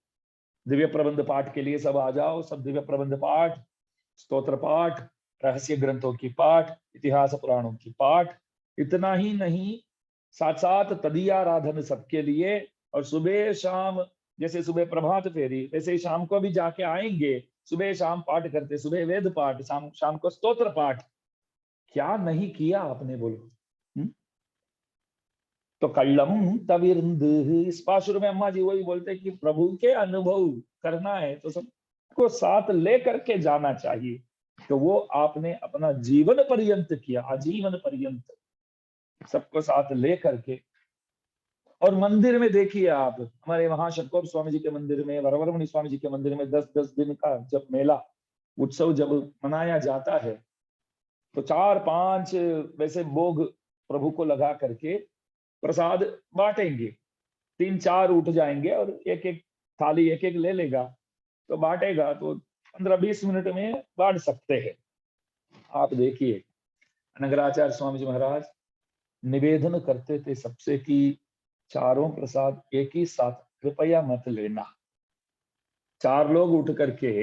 दिव्य प्रबंध पाठ के लिए सब आ जाओ, सब दिव्य प्रबंध पाठ, स्तोत्र पाठ, रहस्य ग्रंथों की पाठ, इतिहास पुराणों की पाठ। इतना ही नहीं, साथ साथ तदीयाराधन सबके लिए। और सुबह शाम, जैसे सुबह प्रभात फेरी, वैसे ही शाम को भी जाके आएंगे, सुबह शाम पाठ करते, सुबह वेद पाठ, शाम शाम को स्तोत्र पाठ। क्या नहीं किया आपने, बोलो। तो कल्लम तविर्द, इस पाशुर में अम्मा जी वही बोलते कि प्रभु के अनुभव करना है तो सबको साथ लेकर के जाना चाहिए। तो वो आपने अपना जीवन पर्यंत किया, आजीवन पर्यंत सबको साथ ले करके। और मंदिर में देखिए आप, हमारे वहां शंकर स्वामी जी के मंदिर में, वरवरमणि स्वामी जी के मंदिर में 10-10 दिन का जब मेला उत्सव जब मनाया जाता है, तो 4-5 वैसे भोग प्रभु को लगा करके प्रसाद बांटेंगे। 3-4 उठ जाएंगे और एक एक थाली एक एक ले लेगा, तो बांटेगा तो 15-20 मिनट में बांट सकते हैं। आप देखिए नगराचार्य स्वामी जी महाराज निवेदन करते थे सबसे कि चारों प्रसाद एक ही साथ कृपया मत लेना। 4 लोग उठ करके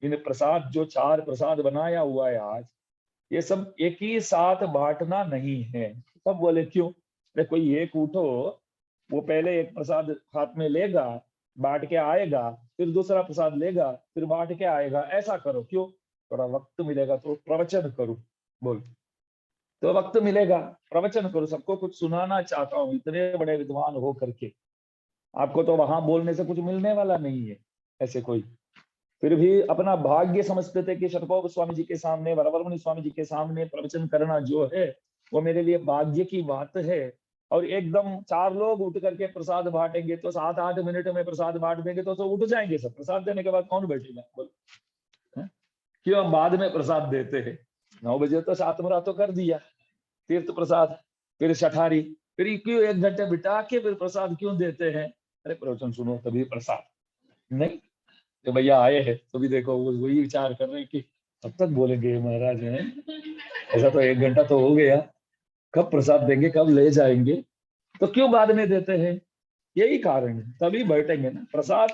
इन प्रसाद, जो 4 प्रसाद बनाया हुआ है आज, ये सब एक ही साथ बांटना नहीं है। सब बोले क्यों? अरे कोई एक उठो, वो पहले एक प्रसाद हाथ में लेगा, बांट के आएगा, फिर दूसरा प्रसाद लेगा, फिर बांट के आएगा। ऐसा करो। क्यों? थोड़ा वक्त मिलेगा तो प्रवचन करूं। बोल, तो वक्त मिलेगा प्रवचन करो, सबको कुछ सुनाना चाहता हूँ। इतने बड़े विद्वान हो करके आपको तो वहां बोलने से कुछ मिलने वाला नहीं है ऐसे कोई। फिर भी अपना भाग्य समझते थे कि शतकोप स्वामी जी के सामने, वरवरमणि स्वामी जी के सामने प्रवचन करना जो है वो मेरे लिए भाग्य की बात है। और एकदम 4 लोग उठ करके प्रसाद बांटेंगे तो 7-8 मिनट में प्रसाद बांट देंगे तो उठ जाएंगे सब। प्रसाद देने के बाद कौन बैठेगा? बोलो, क्यों हम बाद में प्रसाद देते हैं? 9 बजे तो सातमरा तो कर दिया, तीर्थ प्रसाद, फिर शठारी, फिर क्यों 1 घंटे बिता के फिर प्रसाद क्यों देते हैं? अरे प्रवचन सुनो तभी प्रसाद। नहीं, तो भैया आए हैं तो भी देखो वो वही विचार कर रहे हैं कि कब तक बोलेंगे महाराज हैं, ऐसा तो 1 घंटा तो हो गया, कब प्रसाद देंगे, कब ले जाएंगे, तो क्यों बाद में देते हैं? यही कारण है, तभी बैठेंगे ना। प्रसाद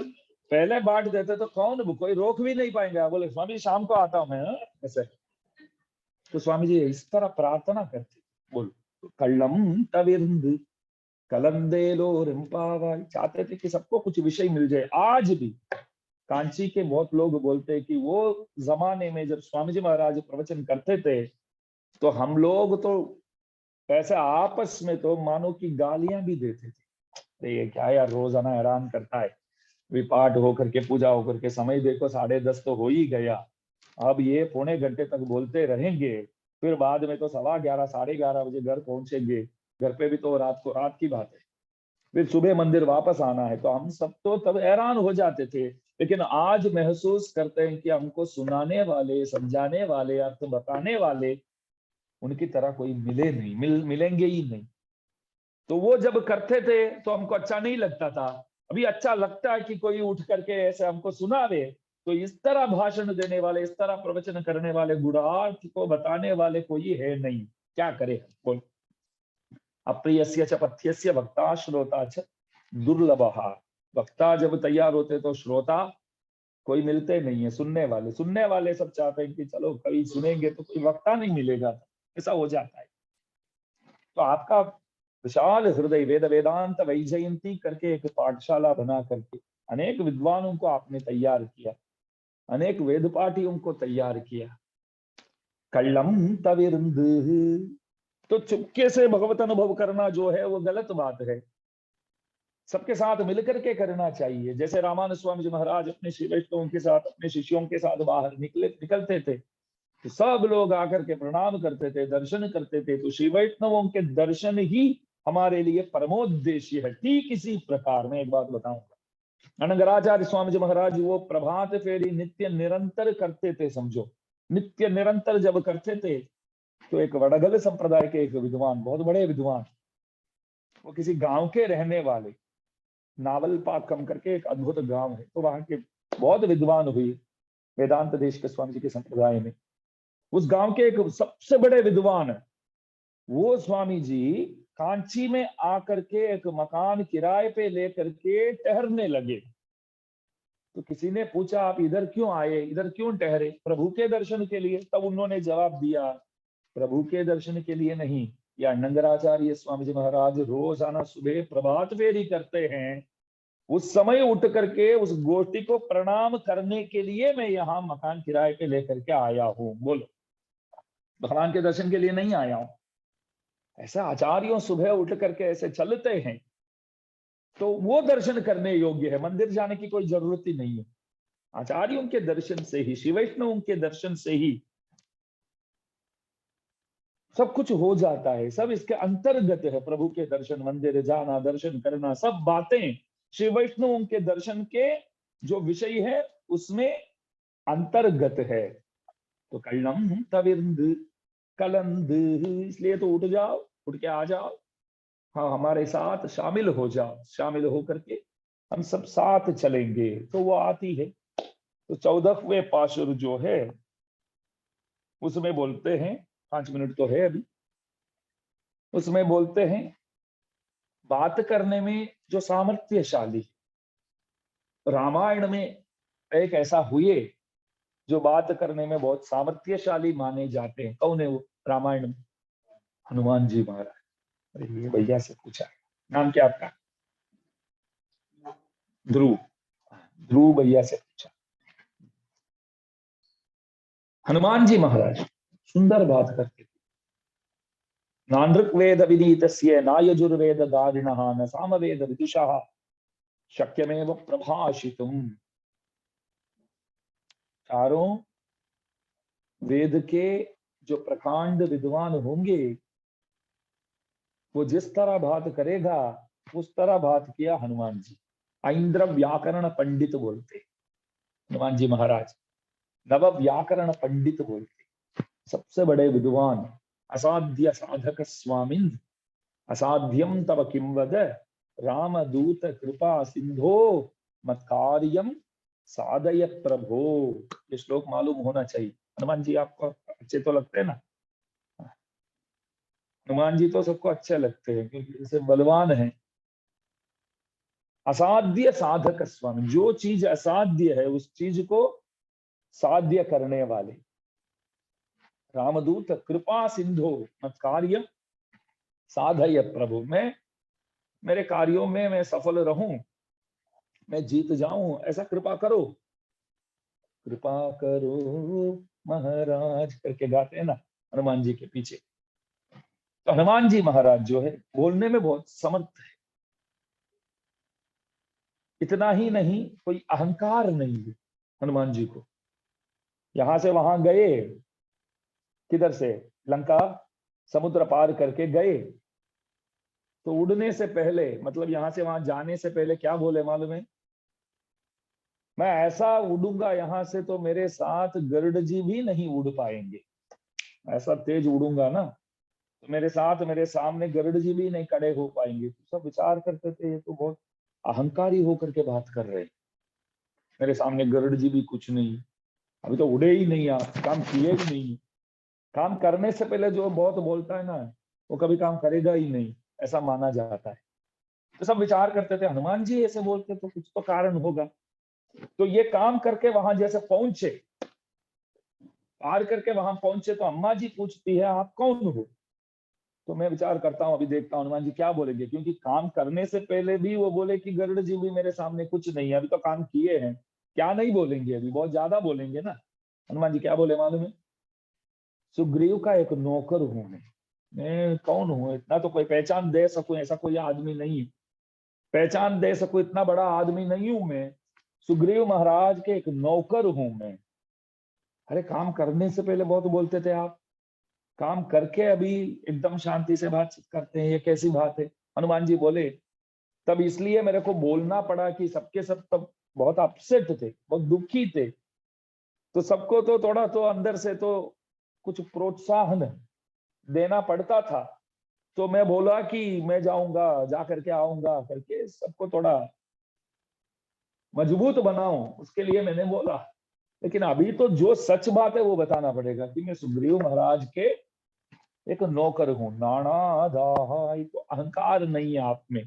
पहले बांट देते तो कौन, कोई रोक भी नहीं पाएंगे। बोले स्वामी शाम को आता हूं मैं, ऐसे। तो स्वामी जी इस तरह प्रार्थना करते। बोलो, तो कल्लम तविर्द कलंदेलो रिम्पावाई, चाहते थे कि सबको कुछ विषय मिल जाए। आज भी कांची के बहुत लोग बोलते हैं कि वो जमाने में जब स्वामी जी महाराज प्रवचन करते थे तो हम लोग तो ऐसे आपस में तो मानो कि गालियां भी देते थे। अरे ये क्या यार, रोजाना हैरान करता है, विपाठ होकर के पूजा होकर के समय देखो 10:30 तो हो ही गया, अब ये पौने घंटे तक बोलते रहेंगे, फिर बाद में तो 11:15 11:30 बजे घर पहुंचेंगे। घर पे भी तो रात को, रात की बात है, फिर सुबह मंदिर वापस आना है। तो हम सब तो तब हैरान हो जाते थे। लेकिन आज महसूस करते हैं कि हमको सुनाने वाले, समझाने वाले, अर्थ बताने वाले उनकी तरह कोई मिले नहीं, मिलेंगे ही नहीं। तो वो जब करते थे तो हमको अच्छा नहीं लगता था। अभी अच्छा लगता है कि कोई उठ करके ऐसे हमको सुनावे। तो इस तरह भाषण देने वाले, इस तरह प्रवचन करने वाले, गुणार्थ को बताने वाले कोई है नहीं। क्या करे? बोल, अप्रियस्य च पथ्यस्य वक्ता श्रोता च दुर्लभः। वक्ता जब तैयार होते तो श्रोता कोई मिलते नहीं है। सुनने वाले सब चाहते हैं कि चलो कभी सुनेंगे, तो कोई वक्ता नहीं मिलेगा, ऐसा हो जाता है। तो आपका विशाल हृदय, वेद वेदांत वैजयंती करके एक पाठशाला बना करके अनेक विद्वानों को आपने तैयार किया, अनेक वेद पाठियों को तैयार किया। कल्लम तविर्द, तो चुपके से भगवत अनुभव करना जो है वो गलत बात है। सबके साथ मिलकर के करना चाहिए। जैसे रामानुज स्वामी जी महाराज अपने श्री वैष्णवों के साथ, अपने शिष्यों के साथ बाहर निकलते थे तो सब लोग आकर के प्रणाम करते थे, दर्शन करते थे। तो श्री वैष्णवों के दर्शन ही हमारे लिए परमोद्देश्य है। ठीक इसी प्रकार मैं एक बात बताऊंगा, अनंगराचार्य स्वामी जी महाराज वो प्रभात फेरी नित्य निरंतर करते थे। समझो, नित्य निरंतर जब करते थे तो एक वड़गल संप्रदाय के एक विद्वान, बहुत बड़े विद्वान, वो किसी गांव के रहने वाले, नावलपाकम करके एक अद्भुत गांव है, तो वहां के बहुत विद्वान हुई वेदांत देश के स्वामी जी के संप्रदाय में। उस गांव के एक सबसे बड़े विद्वान है वो स्वामी जी, कांची में आकर के एक मकान किराए पे लेकर के ठहरने लगे। तो किसी ने पूछा आप इधर क्यों आए, इधर क्यों ठहरे? प्रभु के दर्शन के लिए। तब उन्होंने जवाब दिया, प्रभु के दर्शन के लिए नहीं, या नंगराचार्य स्वामी जी महाराज रोजाना सुबह प्रभात फेरी करते हैं, उस समय उठ करके उस गोष्ठी को प्रणाम करने के लिए मैं यहाँ मकान किराए पे लेकर के आया हूँ। बोलो, भगवान के दर्शन के लिए नहीं आया हूं। ऐसा आचार्यों सुबह उठ करके ऐसे चलते हैं, तो वो दर्शन करने योग्य है, मंदिर जाने की कोई जरूरत ही नहीं है। आचार्यों के दर्शन से ही, श्री वैष्णव के दर्शन से ही सब कुछ हो जाता है। सब इसके अंतर्गत है। प्रभु के दर्शन, मंदिर जाना, दर्शन करना, सब बातें श्री वैष्णव के दर्शन के जो विषय है उसमें अंतर्गत है। तो कलम तविंद कलंद, इसलिए तो उठ जाओ, उठ के आ जाओ, हाँ हमारे साथ शामिल हो जाओ। शामिल होकर के हम सब साथ चलेंगे। तो वो आती है। तो 14वें पाशुर जो है उसमें बोलते हैं, 5 मिनट तो है अभी, उसमें बोलते हैं बात करने में जो सामर्थ्यशाली, रामायण में एक ऐसा हुए जो बात करने में बहुत सामर्थ्यशाली माने जाते हैं। कौन है वो रामायण में? हनुमान जी महाराज। अरे ये भैया से पूछा, नाम क्या आपका? ध्रुव। ध्रुव भैया से पूछा। हनुमान जी महाराज सुंदर बात करते थे। नानृक वेद विनीतस्य न यजुर्वेद गारिणः न सामवेद विदुषः शक्यमेव प्रभाषितुम। चारों वेद के जो प्रकांड विद्वान होंगे वो जिस तरह बात करेगा उस तरह बात किया हनुमान जी। ऐन्द्र व्याकरण पंडित बोलते हनुमान जी महाराज, नव व्याकरण पंडित बोलते, सबसे बड़े विद्वान। असाध्य साधक स्वामिन् असाध्यम तव किं वद रामदूत कृपा सिंधो मत्कार्यम साधय प्रभो। ये श्लोक मालूम होना चाहिए। हनुमान जी आपको अच्छे तो लगते हैं ना? हनुमान जी तो सबको अच्छे लगते हैं क्योंकि जैसे बलवान है। असाध्य साधक स्वामी, जो चीज असाध्य है उस चीज को साध्य करने वाले। रामदूत कृपा सिंधु मत कार्य साधय प्रभु। मैं मेरे कार्यों में मैं सफल रहूं, मैं जीत जाऊं, ऐसा कृपा करो। कृपा करो महाराज करके गाते हैं ना हनुमान जी के पीछे। तो हनुमान जी महाराज जो है बोलने में बहुत समर्थ है। इतना ही नहीं, कोई अहंकार नहीं है हनुमान जी को। यहां से वहां गए, किधर से? लंका समुद्र पार करके गए, तो उड़ने से पहले, मतलब यहां से वहां जाने से पहले क्या बोले मालूम है? मैं ऐसा उड़ूंगा यहां से तो मेरे साथ गरुड़ जी भी नहीं उड़ पाएंगे। ऐसा तेज उड़ूंगा ना तो मेरे साथ, मेरे सामने गरुड़ जी भी नहीं खड़े हो पाएंगे। तो सब विचार करते थे ये तो बहुत अहंकारी होकर के बात कर रहे हैं। मेरे सामने गरुड़ जी भी कुछ नहीं, अभी तो उड़े ही नहीं, आप काम किए ही नहीं। काम करने से पहले जो बहुत बोलता है ना वो कभी काम करेगा ही नहीं, ऐसा माना जाता है। तो सब विचार करते थे हनुमान जी ऐसे बोलते तो कुछ तो कारण होगा। तो ये काम करके वहां जैसे पहुंचे, पार करके वहां पहुंचे, तो अम्मा जी पूछती है आप कौन हो? तो मैं विचार करता हूँ, अभी देखता हूँ हनुमान जी क्या बोलेंगे, क्योंकि काम करने से पहले भी वो बोले कि गरुड़ जी भी मेरे सामने कुछ नहीं है, अभी तो काम किए हैं। क्या नहीं बोलेंगे, अभी बहुत ज्यादा बोलेंगे ना। हनुमान जी क्या बोले मालूम है? सुग्रीव का एक नौकर हूं मैं कौन हूं, इतना तो कोई पहचान दे सकूं ऐसा कोई आदमी नहीं है। पहचान दे सकूं इतना बड़ा आदमी नहीं हूं मैं। सुग्रीव महाराज के एक नौकर हूं मैं। अरे काम करने से पहले बहुत बोलते थे आप, काम करके अभी एकदम शांति से बातचीत करते हैं, ये कैसी बात है? हनुमान जी बोले तब इसलिए मेरे को बोलना पड़ा कि सबके सब तब बहुत अपसेट थे, बहुत दुखी थे। तो सबको तो थोड़ा तो अंदर से तो कुछ प्रोत्साहन देना पड़ता था। तो मैं बोला कि मैं जाऊंगा, जा करके आऊंगा करके सबको थोड़ा मजबूत बनाऊं, उसके लिए मैंने बोला। लेकिन अभी तो जो सच बात है वो बताना पड़ेगा कि मैं सुग्रीव महाराज के एक नौकर हूं। नाना दाहाई, तो अहंकार नहीं है आप में।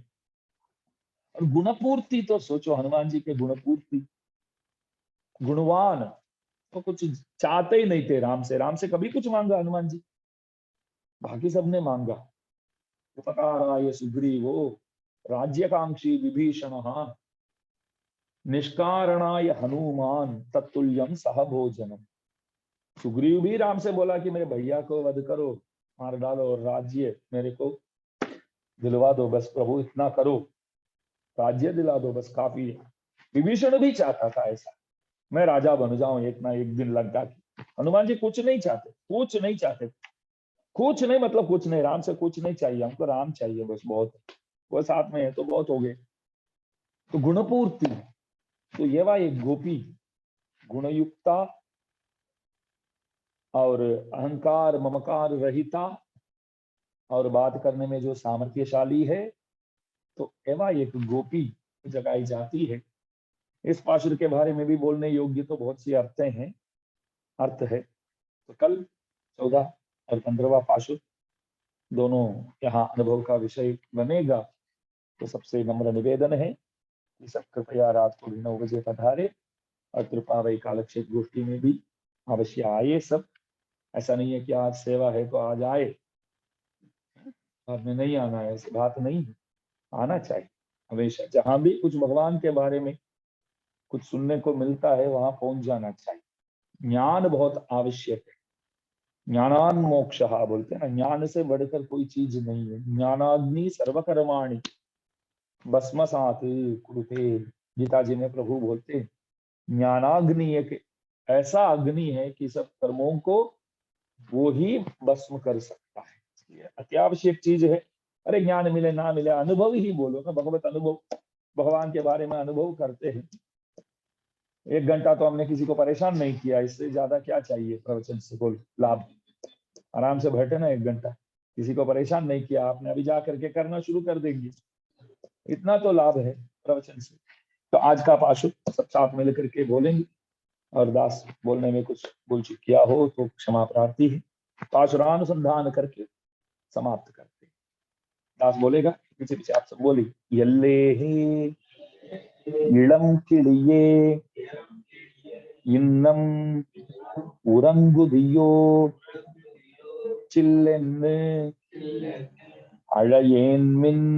और गुणपूर्ति तो सोचो, हनुमान जी के गुणपूर्ति, गुणवान, तो कुछ चाहते ही नहीं थे राम से। राम से कभी कुछ मांगा हनुमान जी? बाकी सबने मांगा। उपकाराय सुग्रीवो राज्यकांक्षी विभीषण निष्कारणाय हनुमान तत्तुल्यम सह भोजनम। सुग्रीव भी राम से बोला कि मेरे भैया को वध करो, मार डालो, और राज्य मेरे को दिलवा दो, बस प्रभु इतना करो, राज्य दिला दो, बस काफी है। विभीषण भी चाहता था ऐसा, मैं राजा बन जाऊं एक ना एक दिन लंका की। हनुमान जी कुछ नहीं चाहते, कुछ नहीं चाहते, कुछ नहीं मतलब कुछ नहीं। राम से कुछ नहीं चाहिए, हमको राम चाहिए बस, बहुत है। वो साथ में है तो बहुत हो गए। तो गुणपूर्ति, तो ये वह एक गोपी गुणयुक्ता और अहंकार ममकार रहिता और बात करने में जो सामर्थ्यशाली है, तो एवं एक गोपी जगाई जाती है। इस पाशुर के बारे में भी बोलने योग्य तो बहुत सी अर्थ है। तो कल 14 और 15वां पाशुर दोनों यहाँ अनुभव का विषय बनेगा। तो सबसे नम्र निवेदन है कि सब कृपया रात को भी 9 बजे पधारे और कृपा वही कालक्षेप गोष्ठी में भी अवश्य आए सब। ऐसा नहीं है कि आज सेवा है तो आज आए, बाद में नहीं आना है, ऐसी बात नहीं है। आना चाहिए हमेशा। जहां भी कुछ भगवान के बारे में कुछ सुनने को मिलता है वहां पहुंच जाना चाहिए। ज्ञान बहुत आवश्यक है। ज्ञानान मोक्ष बोलते हैं ना, ज्ञान से बढ़कर कोई चीज नहीं है। ज्ञानाग्नि सर्वकर्माणि भस्मसात् कुरुते, गीता जी में प्रभु बोलते हैं ज्ञानाग्नि एक ऐसा अग्नि है कि सब कर्मों को वो ही भस्म कर सकता है। इसलिए अत्यावश्यक चीज है। अरे ज्ञान मिले ना मिले, अनुभव ही बोलो ना, भगवत अनुभव, भगवान के बारे में अनुभव करते हैं। 1 घंटा तो हमने किसी को परेशान नहीं किया, इससे ज्यादा क्या चाहिए प्रवचन से बोल लाभ। आराम से बैठे ना 1 घंटा, किसी को परेशान नहीं किया आपने, अभी जा करके करना शुरू कर देंगे, इतना तो लाभ है प्रवचन से। तो आज का पाशु सब साथ मिल करके बोलेंगे, और दास बोलने में कुछ भूल चूक किया हो तो क्षमा प्रार्थी है। पाशुरानुसंधान करके समाप्त करते हैं। दास बोलेगा, पीछे पीछे आप सब बोलिए। यल्ले हे इलम किड़िये इन्नम उरंगुदियो चिल्लेन्नु अழயேன்மின்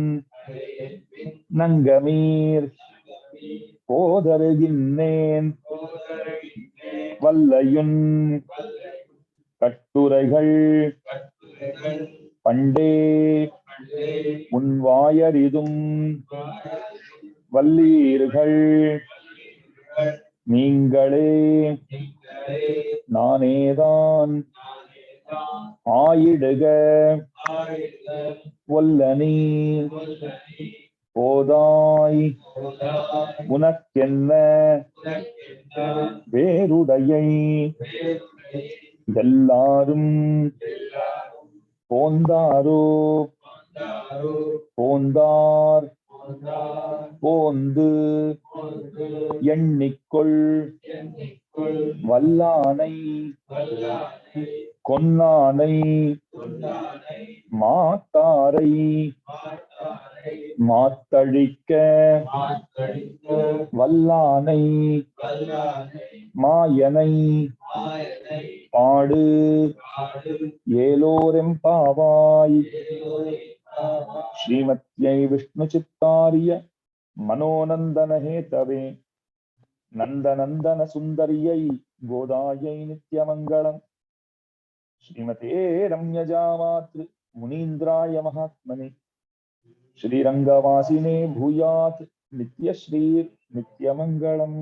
நங்கமீர் போதருகின்னேன் வல்லையுன் கட்டுரைகள் பண்டே முன்வாயரிதும் வல்லீர்கள் நீங்களே நானேதான் ஆயிடுக வல்லனி போதாய் உனக்கென்ன வேறுடையை எல்லாரும் போந்தாரோ போந்தார் போந்து எண்ணிக்கொள் வல்லானை கொன்னானை மாத்தாரை மாத்தழிக்க வல்லானை மாயனை பாடு ஏலோரெம்பாவாய். श्रीमत्यै विष्णुचित्तार्य मनोनंदन हेतवे नंदनंदन सुंदर्यै गोदायै नित्यमंगलम्. श्रीमते रम्यजामातृ मुनीन्द्राय महात्मने श्रीरंगवासिने भूयात् नित्यश्रीर्नित्यमंगलम्.